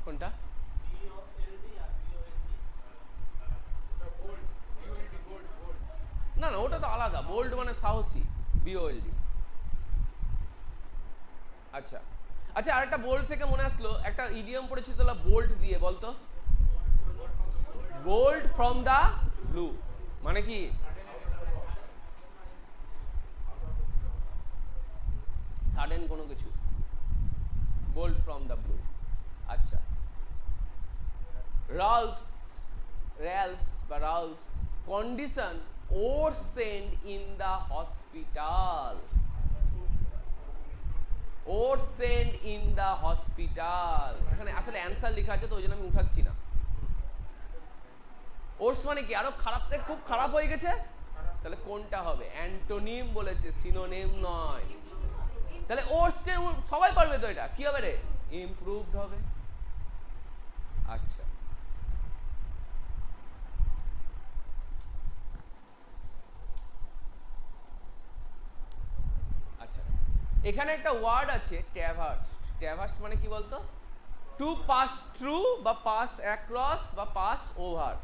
A: কোনটা, বোল্ড মানে সাহসী, বিওএলডি। আচ্ছা আচ্ছা, আরেকটা বোল্ড থেকে মনে আসলো, একটা ইডিয়ম পড়েছি তোলা বোল্ড দিয়ে, বলতো বোল্ড ফ্রম দা ব্লু মানে কি? সাডেন কোনো কিছু, বোল্ড ফ্রম দা ব্লু। আচ্ছা, রালফস, র্যালফস বা relapse condition or send in the hospital, or send in the hospital. এখানে আসলে অ্যান্সার লেখা আছে তো ওই জন্য আমি উঠাচ্ছি না। ওর্স মানে কি? আরো খারাপ থেকে খুব খারাপ হয়ে গেছে, তাহলে কোনটা হবে? অ্যান্টোনিম বলেছে, সিনোনিম নয়। তাহলে ওর্স সবাই পারবে তো, এটা কি হবে রে? ইমপ্রুভড হবে। আচ্ছা, আচ্ছা, এখানে একটা ওয়ার্ড আছে ট্র্যাভার্স। ট্র্যাভার্স মানে কি বলতো? টু পাস থ্রু বা পাস অ্যাক্রস বা পাস ওভার,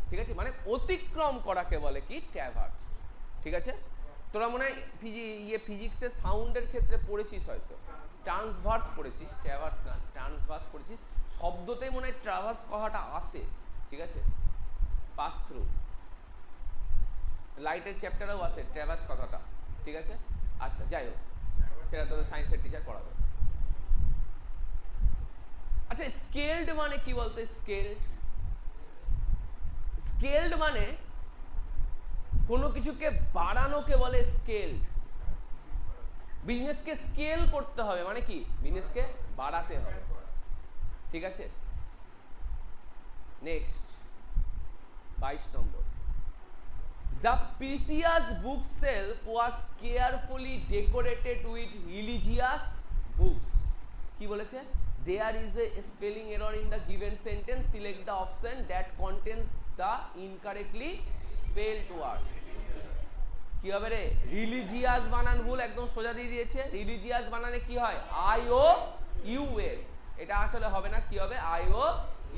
A: ঠিক আছে? মানে অতিক্রম করাকে বলে কি? ট্র্যাভার্স, ঠিক আছে? তোরা মনে হয় ফিজিক্সের সাউন্ডের ক্ষেত্রে পড়েছিস হয়তো, ট্রান্সভার্স পড়েছিস, ট্র্যাভার্স না, ট্রান্সভার্স পড়েছিস। শব্দতেই মনে হয় ট্রাভার্স কথাটা আসে, ঠিক আছে? পাস থ্রু, লাইটের চ্যাপ্টারেও আছে ট্র্যাভার্স কথাটা, ঠিক আছে? আচ্ছা, যাই হোক, সেটা তোদের সায়েন্সের টিচার পড়াবে। আচ্ছা, স্কেলড মানে কি বলতো? স্কেলড, স্কেলড মানে কোনো কিছুকে বাড়ানোকে বলে স্কেলড। বিজনেসকে স্কেল করতে হবে মানে কি? বিজনেসকে বাড়াতে হবে, ঠিক আছে? Next 22 number, the precious book self was carefully decorated with religious books. কি বলেছে? There is a spelling error in the given sentence, select the option that contains the incorrectly spelled word. কি হবে রে? রিলিজিয়াস বানান ভুল, একদম সোজা দিয়ে দিয়েছে। রিলিজিয়াস বানানে কি হয়? আই ও ইউএস, এটা আসলে হবে না, কি হবে? I O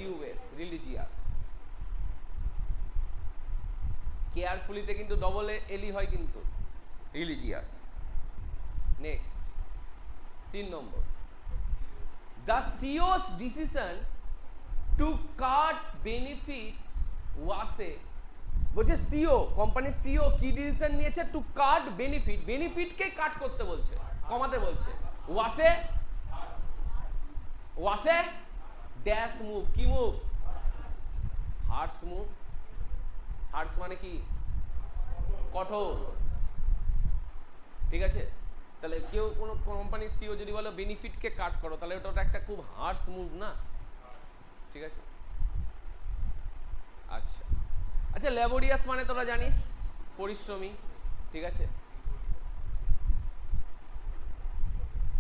A: U S, religious. কেয়ারফুলিতে কিন্তু ডবল এলি হয় কিন্তু, religious. Next 3 number, the CEO's decision to cut benefits was a, বলছে সিও, কোম্পানির সিও কি ডিসিশন নিয়েছে? টু কাট বেনিফিট, বেনিফিটকে কাট করতে বলছে, কমাতে বলছে। ওয়াসে, ওয়াসে ড্যাশ মুভ, কি মুভ? Harsh move. হার্স মানে কি? কঠোর, ঠিক আছে? তাহলে কেউ কোনো কোম্পানির সিও যদি বলো বেনিফিটকে কাট করো, তাহলে ওটা একটা খুব হার্স মুভ না, ঠিক আছে? আচ্ছা আচ্ছা, ল্যাবোরিয়াস মানে তোরা জানিস পরিশ্রমী, ঠিক আছে?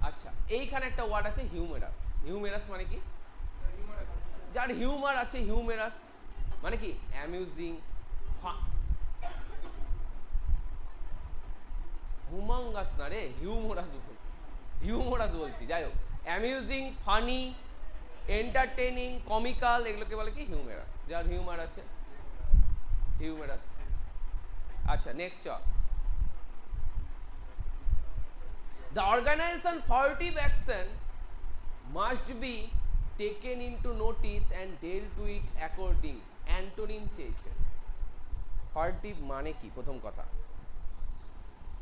A: আচ্ছা, এইখানে একটা ওয়ার্ড আছে হিউমেরাস। হিউমেরাস মানে কি? যার হিউমার আছে, হিউমেরাস মানে কি? অ্যামিউজিং, হুমাঙ্গাস না রে, হিউমোরাস, হিউমোরাস বলছি। যাই হোক, অ্যামিউজিং, ফানি, এন্টারটেইনিং, কমিক্যাল, এগুলোকে বলে কি? হিউমেরাস। যার হিউমার আছে, হিউমেরাস। আচ্ছা, নেক্সট চ, the organization furtive action must be taken into notice and dealt with according, antonym চেয়েছে। ফার্টিভ মানে কি? প্রথম কথা,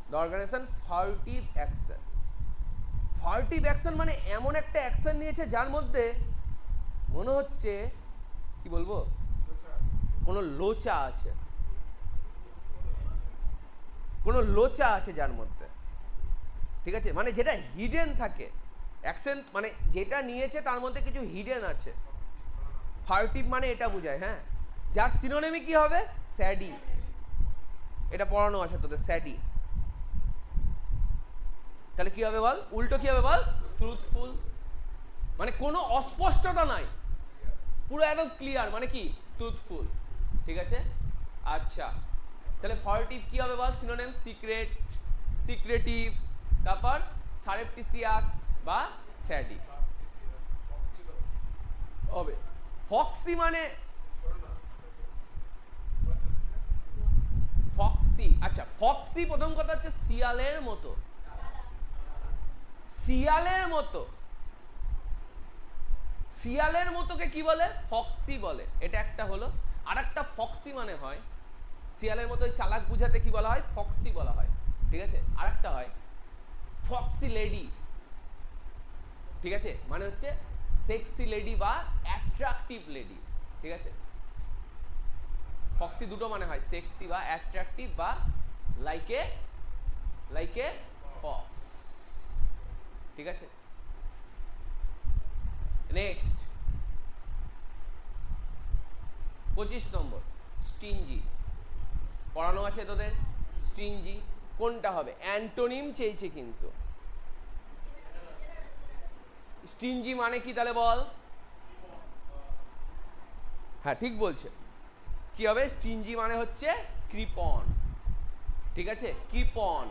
A: the organization furtive action, furtive action মানে এমন একটা অ্যাকশন নিয়েছে যার মধ্যে মনে হচ্ছে, কি বলবো, কোনো লোচা আছে, কোনো লোচা আছে যার মধ্যে, ঠিক আছে? মানে যেটা হিডেন থাকে, অ্যাকশন মানে যেটা নিয়েছে তার মধ্যে কিছু হিডেন আছে। ফার্টিভ মানে এটা বোঝায়, হ্যাঁ? যার সিনোনিমি কি হবে? স্যাডি, এটা পড়ানো আছে তোদের, স্যাডি। তাহলে কি হবে বল? উল্টো কি হবে বল? ট্রুথফুল, মানে কোনো অস্পষ্টতা নাই, পুরো একদম ক্লিয়ার, মানে কি? ট্রুথফুল, ঠিক আছে? আচ্ছা, তাহলে ফার্টিভ কি হবে বল? সিনোনিম সিক্রেট, সিক্রেটিভ, তারপর সারেপ্টিসিয়াস বা স্যাডি হবে। ফক্সি মানে, ফক্স ফক্সি। আচ্ছা, ফক্সি প্রথম কথা হচ্ছে শিয়ালের মতো, শিয়ালের মতো, শিয়ালের মতোকে কি বলে? ফক্সি বলে। এটা একটা হলো। আর একটা ফক্সি মানে হয় শিয়ালের মতো চালাক বুঝাতে কি বলা হয়? ফক্সি বলা হয়। ঠিক আছে? আর একটা হয় ফক্সি লেডি। ঠিক আছে? মানে হচ্ছে সেক্সি লেডি বা অ্যাট্রাকটিভ লেডি। ঠিক আছে? ফক্সি দুটো মানে হয়, সেক্সি বা অ্যাট্রাকটিভ বা লাইক এ ফক্স। ঠিক আছে? নেক্সট 25 নম্বর স্টিনজি। পড়ানো আছে তোদের স্টিনজি কোনটা হবে? অ্যান্টোনিম চেয়েছে কিন্তু। স্টিনজি মানে কি তাহলে বল? হ্যাঁ ঠিক বলছে। কি হবে? স্টিনজি মানে হচ্ছে কৃপণ। ঠিক আছে? কৃপণ,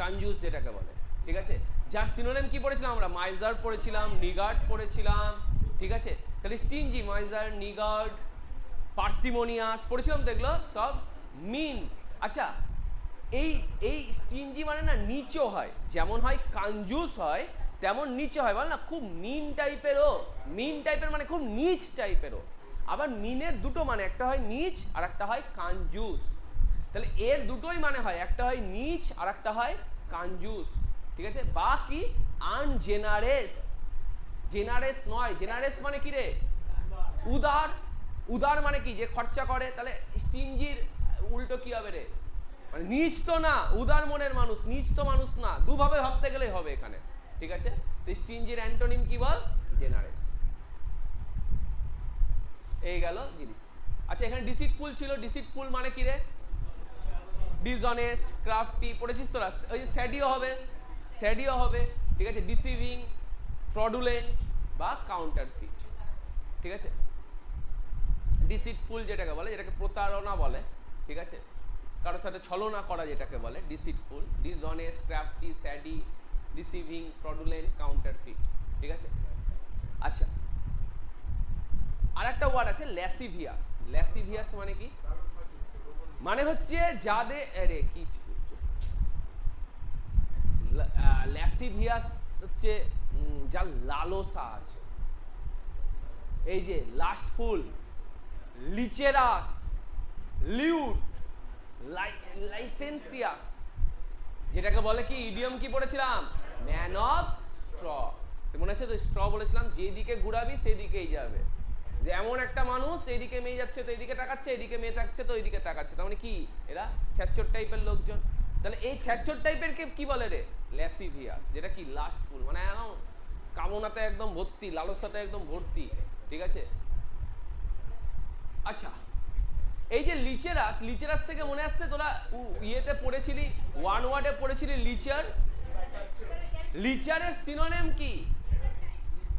A: কনজুস যেটাকে বলে। ঠিক আছে? যার সিনোনিম কি পড়েছিলাম আমরা? মাইজার পড়েছিলাম, নিগার্ড পড়েছিলাম। ঠিক আছে? তাহলে স্টিনজি, মাইজার, নিগার্ড, পার্সিমোনিয়াস পড়েছিলাম তো, এগুলো সব মিন। আচ্ছা, এই এই স্টিনজি মানে না নিচও হয়, যেমন হয় কনজুস হয় তেমন নিচে হয়, বল না? খুব মিন টাইপেরও। মিন টাইপের মানে খুব নিচ টাইপেরও। আবার মিনের দুটো মানে, একটা হয় নিচ আর একটা হয় কনজুস। তাহলে এর দুটোই মানে হয়, একটা হয় নিচ আর একটা হয় কনজুস। ঠিক আছে? বা কি আনজেনারেস। জেনারেস নয়, জেনারেস মানে কি রে? উদার। উদার মানে কি? যে খরচা করে। তাহলে স্টিনজির উল্টো কি হবে রে? মানে নিচ তো না, উদার মনের মানুষ, নিচ তো মানুষ না। দুভাবে ভাবতে গেলেই হবে এখানে। ঠিক আছে? তো স্টিনজির অ্যান্টোনিম কি বল? জেনারেস। এই গেল জিনিস। আচ্ছা, এখানে ডিসিটফুল ছিল। ডিসিটফুল মানে কি রে? ডিসঅনেস্ট, ক্রাফটি পড়েছিস তোরা? ওই যে স্যাডিও হবে, স্যাডিও হবে। ঠিক আছে? ডিসিভিং, ফ্রডুলেন্ট বা কাউন্টারফিট। ঠিক আছে? ডিসিটফুল যেটাকে বলে, যেটাকে প্রতারণা বলে। ঠিক আছে? কারোর সাথে ছলনা করা যেটাকে বলে deceitful. Dishonest, crafty, shady, deceiving, fraudulent, counterfeit. ঠিক আছে? আচ্ছা, আর একটা ওয়ার্ড আছে ল্যাসিভিয়াস। ল্যাসিভিয়াস মানে কি? মানে হচ্ছে যাদের, আরে কি ল্যাসিভিয়াস হচ্ছে যার লালসা আছে। এই যে লাস্টফুল, লিচেরাস, লিউট, লাইসেন্সিয়াস, যেটাকে বলে কি ইডিয়ম কি পড়েছিলাম? Man of straw. মনে আছে তো? স্ট্র বলেছিলাম যেদিকে ঘুরাবি সেদিকেই যাবে। যে এমন একটা মানুষ, এইদিকে মেয়ে যাচ্ছে তো এইদিকে তাকাচ্ছে, এইদিকে মেয়ে থাকছে তো এইদিকে তাকাচ্ছে। তার মানে কি? এরা ছ্যাচর টাইপের লোকজন। তাহলে এই ছ্যাচর টাইপের কে কি বলে রে? ল্যাসিভিয়াস। যেটা কি লাস্টফুল, মানে কামনাতে একদম ভর্তি, লালসাতে একদম ভর্তি। ঠিক আছে? আচ্ছা, এই যে লিচেরাস, লিচেরাস থেকে মনে আসছে তোরা ইয়েতে পড়েছিলি, ওয়ান ওয়ার্ডে পড়েছিলি লিচার। লিচারের সিনোনিম কি?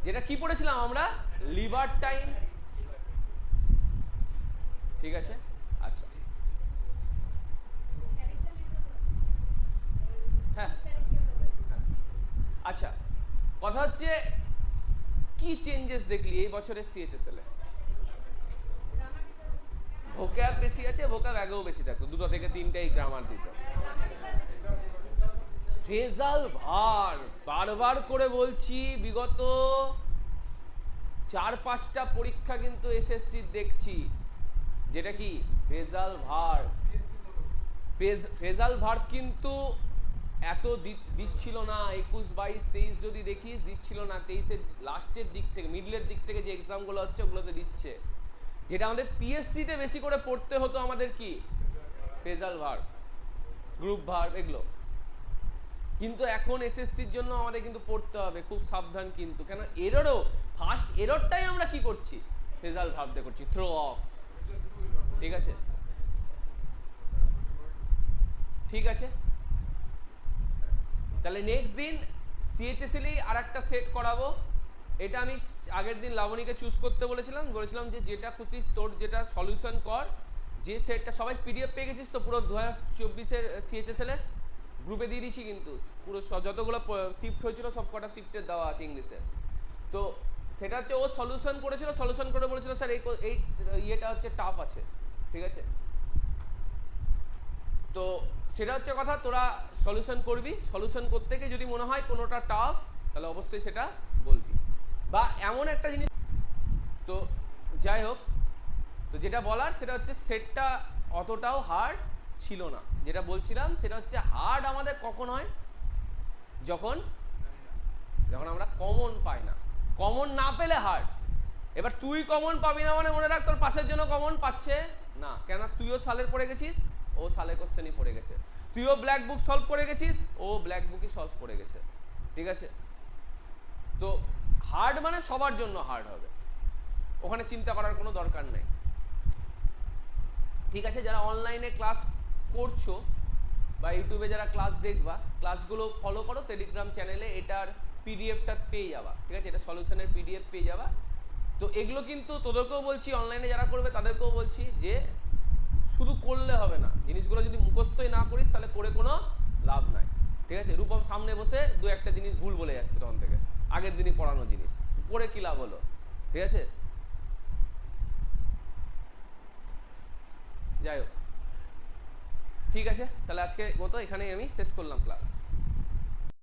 A: যেটা কি পড়েছিলাম আমরা? লিবারটাইন। ঠিক আছে? আচ্ছা, হ্যাঁ, আচ্ছা, কথা হচ্ছে কি চেঞ্জেস দেখলি এই বছরের সিএইচএসএল এ? ভোক্যাব বেশি আছে, ভোক্যাব আগেও বেশি থাকতো, দুটো থেকে তিনটেই গ্রামার দিত। ফ্রেজাল ভার, বারবার করে বলছি, বিগত 4-5টা পরীক্ষা কিন্তু এসএসসি দেখছি, যেটা কি ফ্রেজাল ভার। ফ্রেজাল ভার কিন্তু এত দিচ্ছিল না। 21, 22, 23 যদি দেখিস দিচ্ছিল না। 23-এর লাস্টের দিক থেকে, মিডলের দিক থেকে যে এক্সামগুলো হচ্ছে ওগুলোতে দিচ্ছে। যেটা আমাদের পিএসসিতে বেশি করে পড়তে হতো আমাদের কি? ফ্রেজাল ভার, গ্রুপ ভার, এগুলো। কিন্তু এখন এসএসসির জন্য আমাদের কিন্তু পড়তে হবে, খুব সাবধান কিন্তু। কেন এররও, ফার্স্ট এররটাই আমরা কি করছি? ফ্রেজাল ভার্ব দিয়ে করছি, থ্রো অফ। ঠিক আছে? ঠিক আছে? তাহলে নেক্সট দিন সিএইচএসএল আর একটা সেট করাবো। এটা আমি আগের দিন লাবণীকে চুজ করতে বলেছিলাম যে যেটা খুশি তোর, যেটা সলিউশন কর। যে সেটটা সবাই পিডিএফ পেয়ে গেছিস তো? পুরো 2024-এর সিএইচএসএল এর গ্রুপে দিয়ে দিয়েছি কিন্তু। পুরো যতগুলো শিফট হয়েছিল সব কটা শিফটের দেওয়া আছে ইংলিশে। তো সেটা হচ্ছে ও সলিউশন করেছিল, সলিউশন করে বলেছিল স্যার এই ইয়েটা হচ্ছে টাফ আছে। ঠিক আছে? তো সেটা হচ্ছে কথা, তোরা সলিউশন করবি, সলিউশন করতে গিয়ে যদি মনে হয় কোনোটা টাফ তাহলে অবশ্যই সেটা বলবি। বা এমন একটা জিনিস, তো যাই হোক, তো যেটা বলার সেটা হচ্ছে সেটটা অতটাও হার্ড ছিল না। যেটা বলছিলাম সেটা হচ্ছে হার্ড আমাদের কখন হয়, যখন যখন আমরা কমন পাই না। কমন না পেলে হার্ড। এবার তুই কমন পাবি না মানে মনে রাখ তোর পাশের জন্য কমন পাচ্ছে না, কেন তুইও সালের পড়ে গেছিস, ও সালে কোশ্চেনই পড়ে গেছে। তুইও ব্ল্যাক বুক সলভ করে গেছিস, ও ব্ল্যাক বুকই সলভ করে গেছে। ঠিক আছে? তো হার্ড মানে সবার জন্য হার্ড হবে, ওখানে চিন্তা করার কোনো দরকার নেই। ঠিক আছে? যারা অনলাইনে ক্লাস করছো বা ইউটিউবে যারা ক্লাস দেখবা, ক্লাসগুলো ফলো করো, টেলিগ্রাম চ্যানেলে এটার পিডিএফটা পেয়ে যাবা। ঠিক আছে? এটা সলিউশনের পিডিএফ পেয়ে যাবা। তো এগুলো কিন্তু তোদেরকেও বলছি, অনলাইনে যারা করবে তাদেরকেও বলছি যে শুধু করলে হবে না, জিনিসগুলো যদি মুখস্থই না করিস তাহলে করে কোনো লাভ নাই। ঠিক আছে? রূপম সামনে বসে দু একটা জিনিস ভুল বলে যাচ্ছে তখন থেকে, আগের দিনই পড়ানো জিনিস, পড়ে কি লাভ হলো? ঠিক আছে? যাই হোক, ঠিক আছে, তাহলে আজকে মতো এখানেই আমি শেষ করলাম ক্লাস।